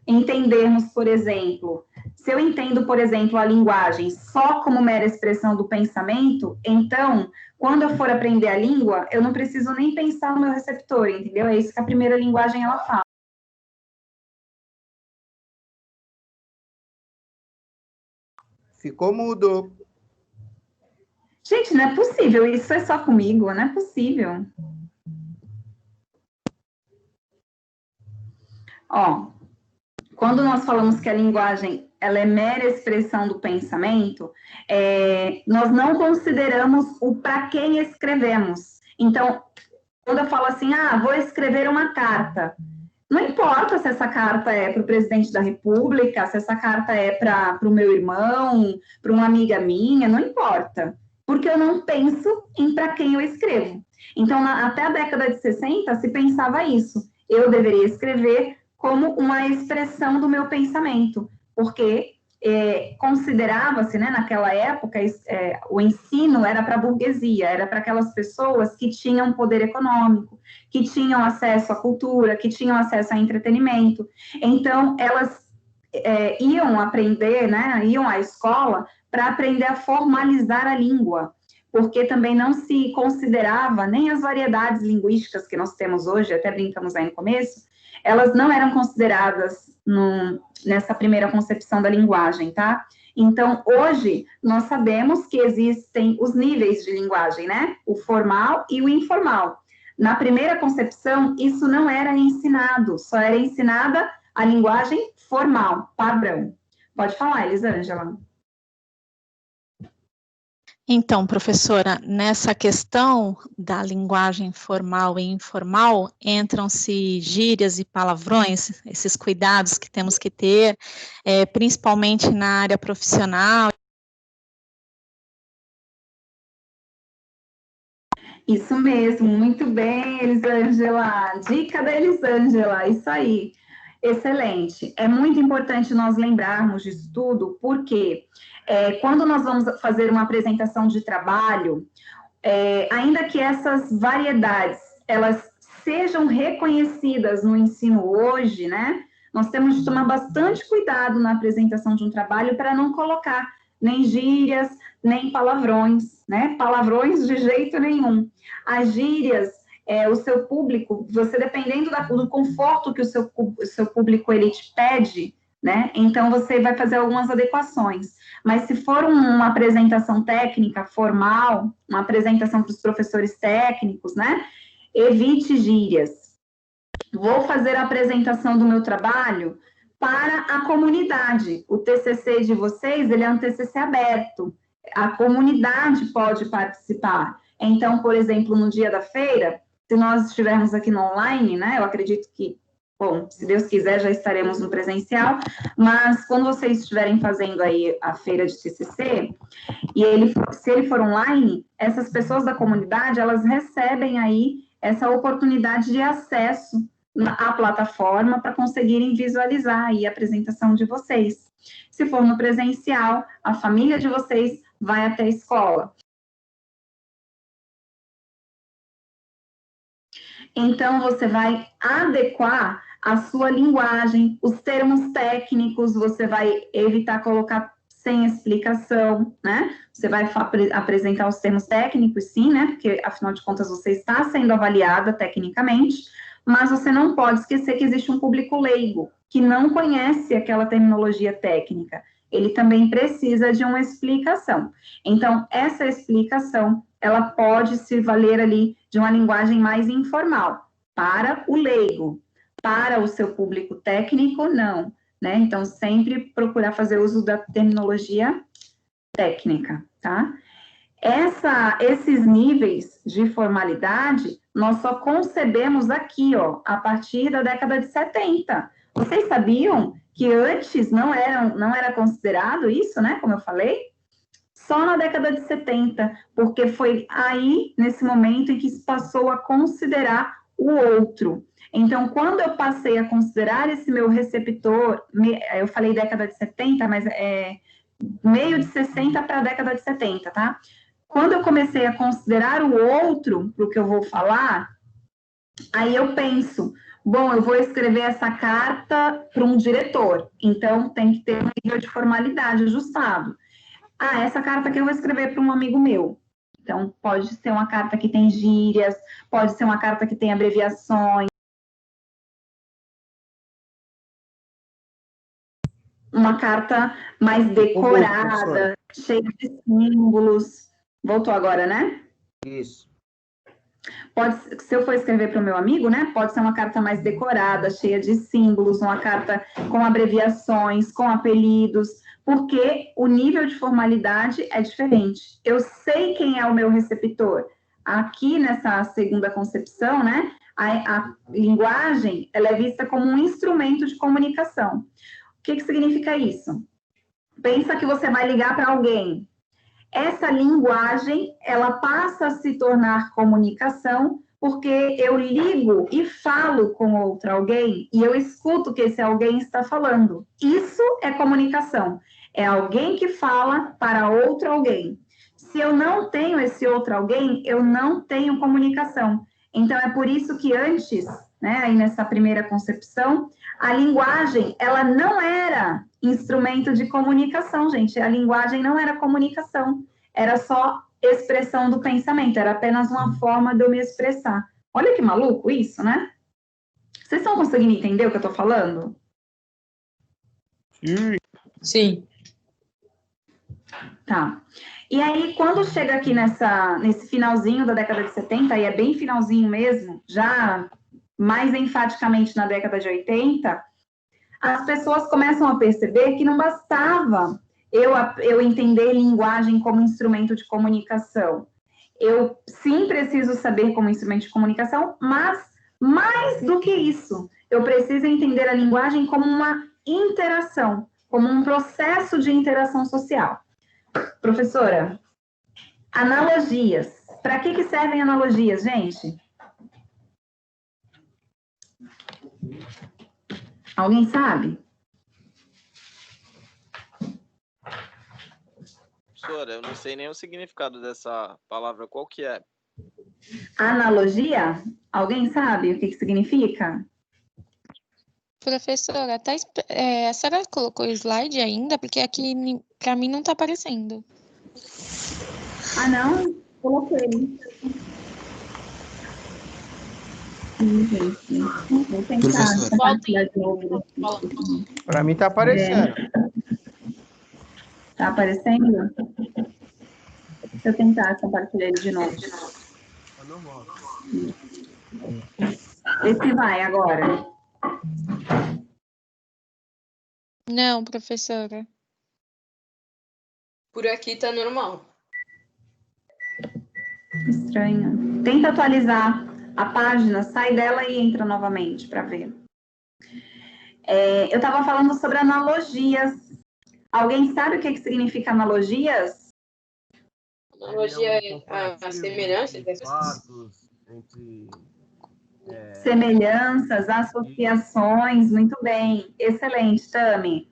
entendermos, por exemplo, se eu entendo, por exemplo, a linguagem só como mera expressão do pensamento, então, quando eu for aprender a língua, eu não preciso nem pensar no meu receptor, entendeu? É isso que a primeira linguagem, ela fala. Ficou mudo. Gente, não é possível, isso é só comigo, não é possível. Ó, quando nós falamos que a linguagem ela é mera expressão do pensamento, nós não consideramos o para quem escrevemos. Então, quando eu falo assim, vou escrever uma carta, não importa se essa carta é para o presidente da República, se essa carta é para o meu irmão, para uma amiga minha, não importa, porque eu não penso em para quem eu escrevo. Então, até a década de 60, se pensava isso. Eu deveria escrever como uma expressão do meu pensamento, porque considerava-se, né, naquela época, o ensino era para a burguesia, era para aquelas pessoas que tinham poder econômico, que tinham acesso à cultura, que tinham acesso a entretenimento. Então, elas iam aprender, né, iam à escola para aprender a formalizar a língua, porque também não se considerava nem as variedades linguísticas que nós temos hoje, até brincamos aí no começo, elas não eram consideradas nessa primeira concepção da linguagem, tá? Então, hoje, nós sabemos que existem os níveis de linguagem, né? O formal e o informal. Na primeira concepção, isso não era ensinado, só era ensinada a linguagem formal, padrão. Pode falar, Elisângela. Então, professora, nessa questão da linguagem formal e informal, entram-se gírias e palavrões, esses cuidados que temos que ter, principalmente na área profissional. Isso mesmo, muito bem, Elisângela. Dica da Elisângela, isso aí. Excelente. É muito importante nós lembrarmos disso tudo, porque quando nós vamos fazer uma apresentação de trabalho, ainda que essas variedades, elas sejam reconhecidas no ensino hoje, né? nós temos de tomar bastante cuidado na apresentação de um trabalho para não colocar nem gírias, nem palavrões, né? Palavrões de jeito nenhum. As gírias, o seu público, você dependendo do conforto que o seu público ele te pede, né? Então você vai fazer algumas adequações. Mas se for uma apresentação técnica formal, uma apresentação para os professores técnicos, né? Evite gírias. Vou fazer a apresentação do meu trabalho para a comunidade. O TCC de vocês, ele é um TCC aberto. A comunidade pode participar. Então, por exemplo, no dia da feira, se nós estivermos aqui no online, né? Eu acredito que, bom, se Deus quiser, já estaremos no presencial, mas quando vocês estiverem fazendo aí a feira de TCC, e se ele for online, essas pessoas da comunidade, elas recebem aí essa oportunidade de acesso à plataforma para conseguirem visualizar aí a apresentação de vocês. Se for no presencial, a família de vocês vai até a escola. Então, você vai adequar a sua linguagem, os termos técnicos, você vai evitar colocar sem explicação, né? Você vai apresentar os termos técnicos, sim, né? Porque, afinal de contas, você está sendo avaliada tecnicamente, mas você não pode esquecer que existe um público leigo, que não conhece aquela terminologia técnica. Ele também precisa de uma explicação. Então, essa explicação, ela pode se valer ali de uma linguagem mais informal, para o leigo. Para o seu público técnico, não, né? Então, sempre procurar fazer uso da terminologia técnica, tá? Esses níveis de formalidade, nós só concebemos aqui, ó, a partir da década de 70. Vocês sabiam que antes não era considerado isso, né? Como eu falei, só na década de 70, porque foi aí, nesse momento, em que se passou a considerar o outro. Então, quando eu passei a considerar esse meu receptor, eu falei década de 70, mas é meio de 60 para a década de 70, tá? Quando eu comecei a considerar o outro, para o que eu vou falar, aí eu penso, bom, eu vou escrever essa carta para um diretor, então tem que ter um nível de formalidade ajustado. Ah, essa carta aqui eu vou escrever para um amigo meu. Então, pode ser uma carta que tem gírias, pode ser uma carta que tem abreviações, uma carta mais decorada, cheia de símbolos. Voltou agora, né? Isso. Se eu for escrever para o meu amigo, né? Pode ser uma carta mais decorada, cheia de símbolos, uma carta com abreviações, com apelidos, porque o nível de formalidade é diferente. Eu sei quem é o meu receptor. Aqui nessa segunda concepção, né? A linguagem, ela é vista como um instrumento de comunicação. O que significa isso? Pensa que você vai ligar para alguém. Essa linguagem, ela passa a se tornar comunicação porque eu ligo e falo com outro alguém e eu escuto o que esse alguém está falando. Isso é comunicação. É alguém que fala para outro alguém. Se eu não tenho esse outro alguém, eu não tenho comunicação. Então, é por isso que antes, né, aí nessa primeira concepção, a linguagem, ela não era instrumento de comunicação, gente. A linguagem não era comunicação, era só expressão do pensamento, era apenas uma forma de eu me expressar. Olha que maluco isso, né? Vocês estão conseguindo entender o que eu estou falando? Sim. Tá. E aí, quando chega aqui nesse finalzinho da década de 70, e é bem finalzinho mesmo, já mais enfaticamente na década de 80, as pessoas começam a perceber que não bastava eu entender linguagem como instrumento de comunicação. Eu sim preciso saber como instrumento de comunicação, mas mais do que isso, eu preciso entender a linguagem como uma interação, como um processo de interação social. Professora, analogias. Para que servem analogias, gente? Alguém sabe? Professora, eu não sei nem o significado dessa palavra, qual que é? Analogia? Alguém sabe o que significa? Professora, a senhora colocou o slide ainda? Porque aqui, para mim, não está aparecendo. Ah, não? Coloquei. Gente. Vou tentar compartilhar de novo. Para mim tá aparecendo. Tá aparecendo? Deixa eu tentar compartilhar ele de novo. Vê se vai agora. Não, professora. Por aqui tá normal. Estranho. Tenta atualizar a página, sai dela e entra novamente para ver. Eu estava falando sobre analogias. Alguém sabe o que significa analogias? Analogia é a semelhança das fatos entre Semelhanças, associações, muito bem. Excelente, Tami.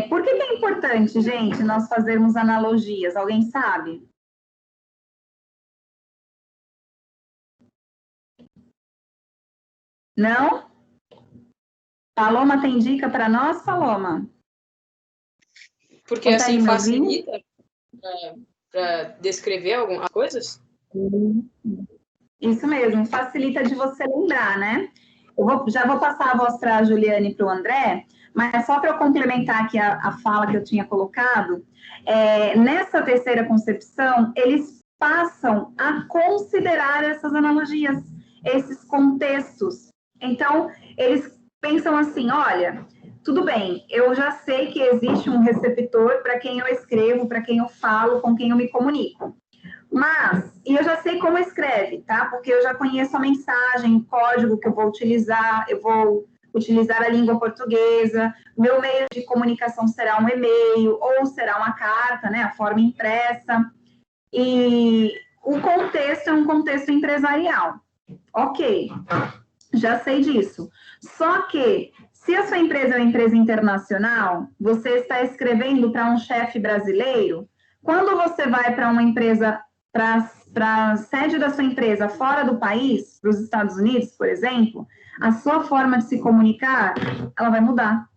Por que é importante, gente, nós fazermos analogias? Alguém sabe? Não? Paloma tem dica para nós, Paloma? Porque assim facilita para descrever algumas coisas? Isso mesmo, facilita de você lembrar, né? Já vou passar a voz para a Juliane e para o André, mas só para eu complementar aqui a fala que eu tinha colocado, nessa terceira concepção, eles passam a considerar essas analogias, esses contextos. Então, eles pensam assim, olha, tudo bem, eu já sei que existe um receptor para quem eu escrevo, para quem eu falo, com quem eu me comunico. E eu já sei como escreve, tá? Porque eu já conheço a mensagem, o código que eu vou utilizar a língua portuguesa, meu meio de comunicação será um e-mail, ou será uma carta, né? A forma impressa. E o contexto é um contexto empresarial. Ok, já sei disso. Só que, se a sua empresa é uma empresa internacional, você está escrevendo para um chefe brasileiro, quando você vai para uma empresa, para a sede da sua empresa fora do país, para os Estados Unidos, por exemplo, a sua forma de se comunicar, ela vai mudar.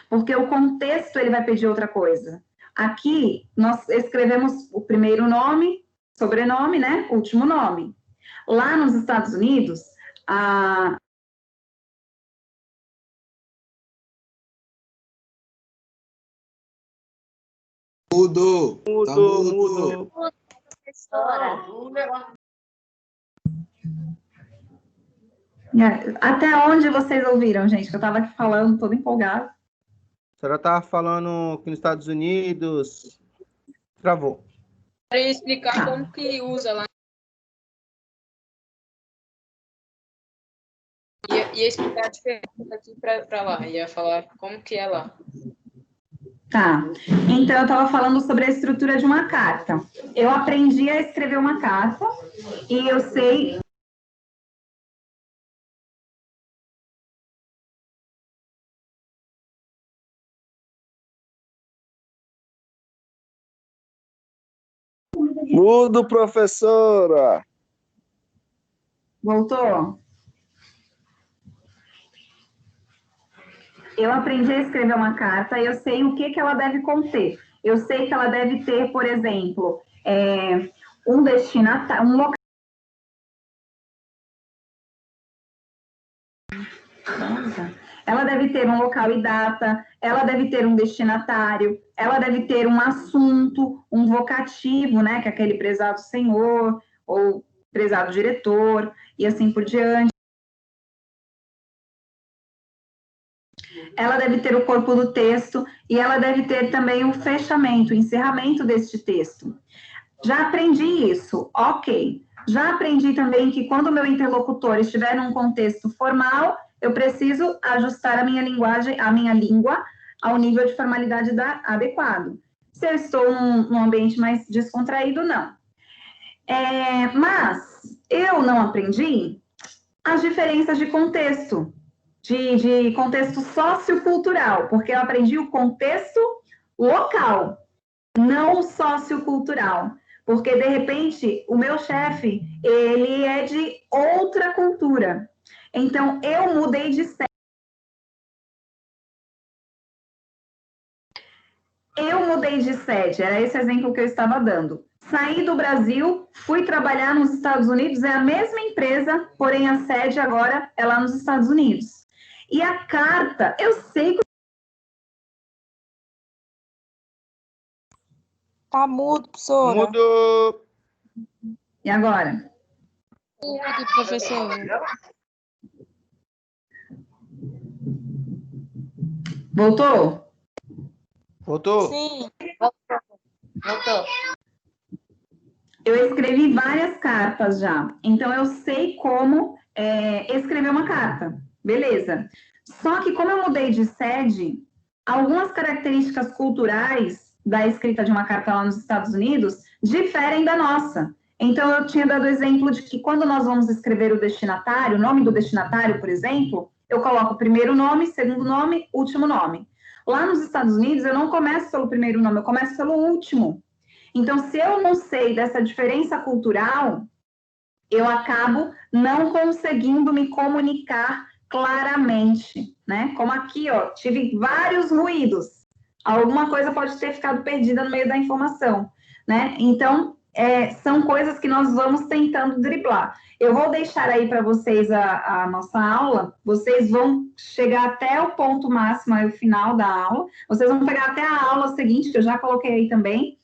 Porque o contexto, ele vai pedir outra coisa. Aqui, nós escrevemos o primeiro nome, sobrenome, né? Último nome. Lá nos Estados Unidos, Mudo. Até onde vocês ouviram, gente? Que eu estava aqui falando, toda empolgada. A senhora estava falando que nos Estados Unidos travou. Para explicar como que usa lá. Ia explicar a diferença daqui para lá. Ia falar como que é lá. Tá. Então, eu estava falando sobre a estrutura de uma carta. Eu aprendi a escrever uma carta e eu sei... Mudo, professora! Voltou? Eu aprendi a escrever uma carta e eu sei o que ela deve conter. Eu sei que ela deve ter, por exemplo, um destinatário, um local. Ela deve ter um local e data, ela deve ter um destinatário, ela deve ter um assunto, um vocativo, né, que é aquele prezado senhor, ou prezado diretor, e assim por diante. Ela deve ter o corpo do texto e ela deve ter também o fechamento, o encerramento deste texto. Já aprendi isso, ok. Já aprendi também que quando o meu interlocutor estiver num contexto formal, eu preciso ajustar a minha linguagem, a minha língua, ao nível de formalidade adequado. Se eu estou num ambiente mais descontraído, não. Mas eu não aprendi as diferenças de contexto, de contexto sociocultural, porque eu aprendi o contexto local, não sociocultural. Porque, de repente, o meu chefe, ele é de outra cultura. Então, eu mudei de eu mudei de sede, era esse exemplo que eu estava dando. Saí do Brasil, fui trabalhar nos Estados Unidos, é a mesma empresa, porém a sede agora é lá nos Estados Unidos. E a carta, eu sei que... Tá mudo, professora. Mudo. E agora? Mudo, professor. Voltou? Voltou? Sim. Voltou. Eu escrevi várias cartas já, então eu sei como escrever uma carta, beleza. Só que como eu mudei de sede, algumas características culturais da escrita de uma carta lá nos Estados Unidos diferem da nossa. Então eu tinha dado o exemplo de que quando nós vamos escrever o destinatário, o nome do destinatário, por exemplo, eu coloco primeiro nome, segundo nome, último nome. Lá nos Estados Unidos eu não começo pelo primeiro nome, eu começo pelo último. Então, se eu não sei dessa diferença cultural, eu acabo não conseguindo me comunicar claramente, né? Como aqui, ó, tive vários ruídos. Alguma coisa pode ter ficado perdida no meio da informação, né? Então, são coisas que nós vamos tentando driblar. Eu vou deixar aí para vocês a nossa aula, vocês vão chegar até o ponto máximo, aí o final da aula, vocês vão pegar até a aula seguinte, que eu já coloquei aí também.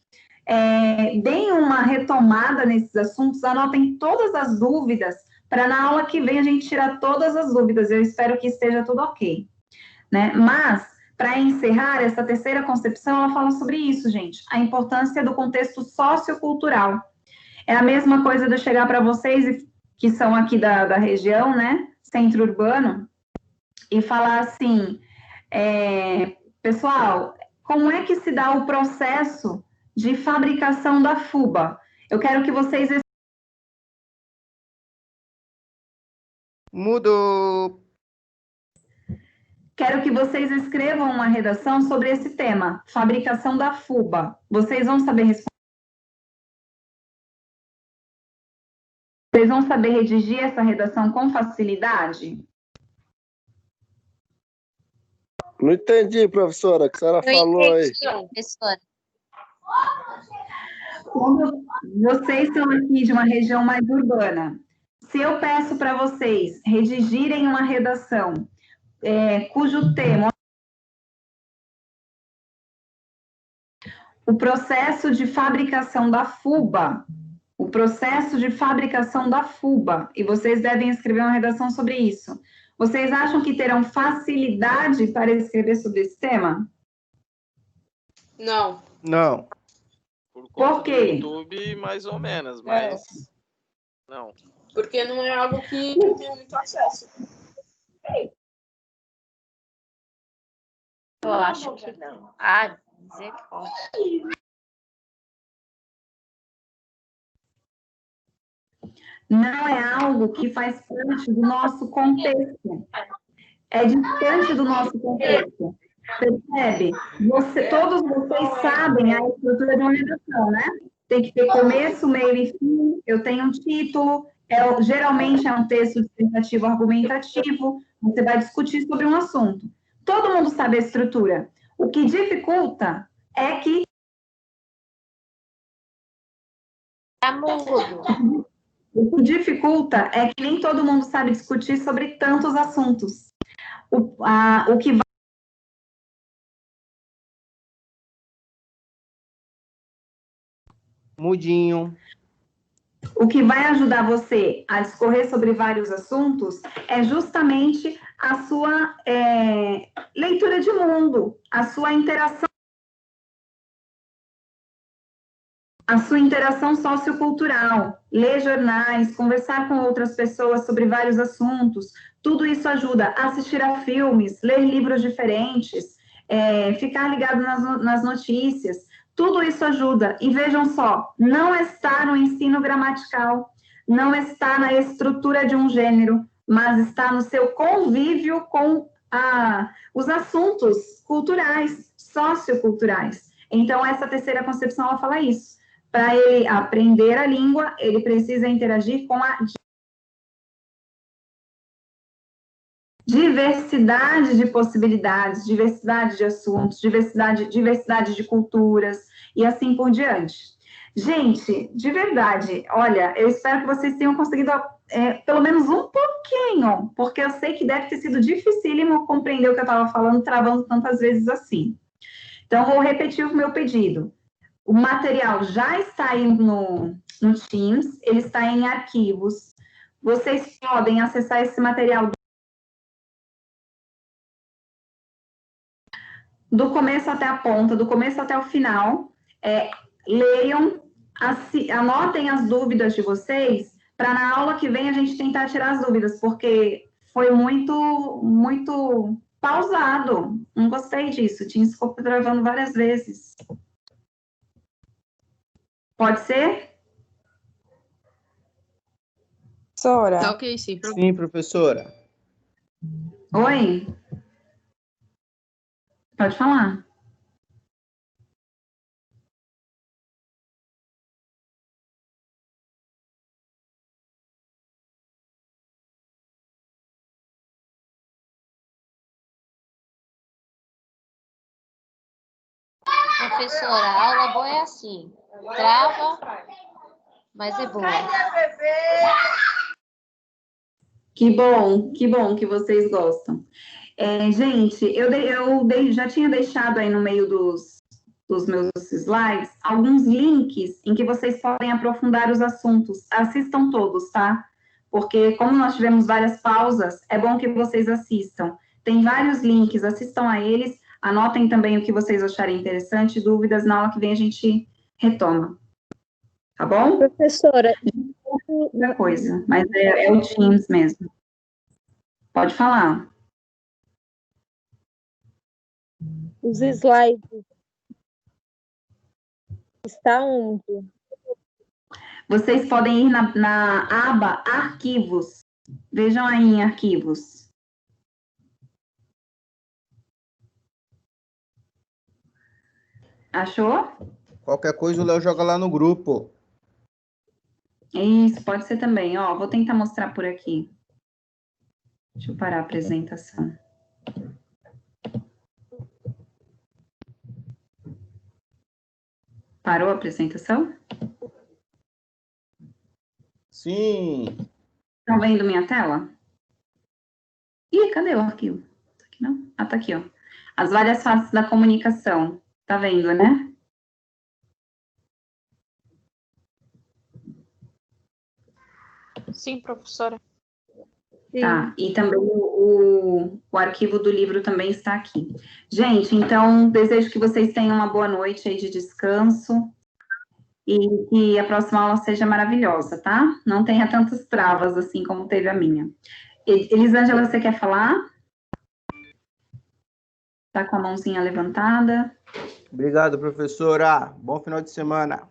Deem uma retomada nesses assuntos, anotem todas as dúvidas, para na aula que vem a gente tirar todas as dúvidas. Eu espero que esteja tudo ok, né? Mas, para encerrar, essa terceira concepção, ela fala sobre isso, gente, a importância do contexto sociocultural. É a mesma coisa de eu chegar para vocês, que são aqui da região, né, centro urbano, e falar assim, pessoal, como é que se dá o processo de fabricação da fuba? Eu quero que vocês... Mudo. Quero que vocês escrevam uma redação sobre esse tema, fabricação da fuba. Vocês vão saber responder. Vocês vão saber redigir essa redação com facilidade? Não entendi, professora, o que a senhora falou aí. Professora. Como vocês são aqui de uma região mais urbana, se eu peço para vocês redigirem uma redação cujo tema... O processo de fabricação da fuba, o processo de fabricação da fuba, e vocês devem escrever uma redação sobre isso. Vocês acham que terão facilidade para escrever sobre esse tema? Não. Não. Por quê? YouTube, mais ou menos, mas... Não. Porque não é algo que tem muito acesso. Eu acho que não. Ah, misericórdia. Não é algo que faz parte do nosso contexto. É distante do nosso contexto. Percebe? Todos vocês sabem a estrutura de uma redação, né? Tem que ter começo, meio e fim. Eu tenho um título. Geralmente é um texto dissertativo argumentativo. Você vai discutir sobre um assunto. Todo mundo sabe a estrutura. O que dificulta é que... Tá mudo. O que dificulta é que nem todo mundo sabe discutir sobre tantos assuntos. O que vai... Mudinho. O que vai ajudar você a discorrer sobre vários assuntos é justamente a sua leitura de mundo, a sua interação sociocultural, ler jornais, conversar com outras pessoas sobre vários assuntos, tudo isso ajuda a assistir a filmes, ler livros diferentes, ficar ligado nas notícias, tudo isso ajuda. E vejam só, não está no ensino gramatical, não está na estrutura de um gênero, mas está no seu convívio com os assuntos culturais, socioculturais. Então, essa terceira concepção, ela fala isso. Para ele aprender a língua, ele precisa interagir com a diversidade de possibilidades, diversidade de assuntos, diversidade de culturas e assim por diante. Gente, de verdade, olha, eu espero que vocês tenham conseguido pelo menos um pouquinho, porque eu sei que deve ter sido dificílimo compreender o que eu estava falando, travando tantas vezes assim. Então, vou repetir o meu pedido. O material já está aí no Teams, ele está em arquivos. Vocês podem acessar esse material do começo até a ponta, do começo até o final. Leiam, anotem as dúvidas de vocês, para na aula que vem a gente tentar tirar as dúvidas, porque foi muito pausado. Não gostei disso, tinha ficou travando várias vezes. Pode ser? Professora. Tá ok, sim. Sim, professora. Oi? Pode falar. Professora, a aula boa é assim. Trava, mas é boa. Que bom que vocês gostam. Gente, eu já tinha deixado aí no meio dos meus slides alguns links em que vocês podem aprofundar os assuntos. Assistam todos, tá? Porque como nós tivemos várias pausas, é bom que vocês assistam. Tem vários links, assistam a eles, anotem também o que vocês acharem interessante, dúvidas, na aula que vem a gente retoma. Tá bom? Professora, outra coisa, mas é o Teams mesmo. Pode falar. Os slides está onde? Vocês podem ir na aba Arquivos. Vejam aí em Arquivos. Achou? Qualquer coisa o Léo joga lá no grupo. Isso, pode ser também. Ó, vou tentar mostrar por aqui. Deixa eu parar a apresentação. Parou a apresentação? Sim. Estão vendo minha tela? Ih, cadê o arquivo? Tá aqui não? Ah, tá aqui, ó. As várias faces da comunicação. Tá vendo, né? Sim, professora. Tá, e também o arquivo do livro também está aqui. Gente, então, desejo que vocês tenham uma boa noite aí de descanso e que a próxima aula seja maravilhosa, tá? Não tenha tantas travas assim como teve a minha. Elisângela, você quer falar? Tá com a mãozinha levantada. Obrigado, professora. Bom final de semana.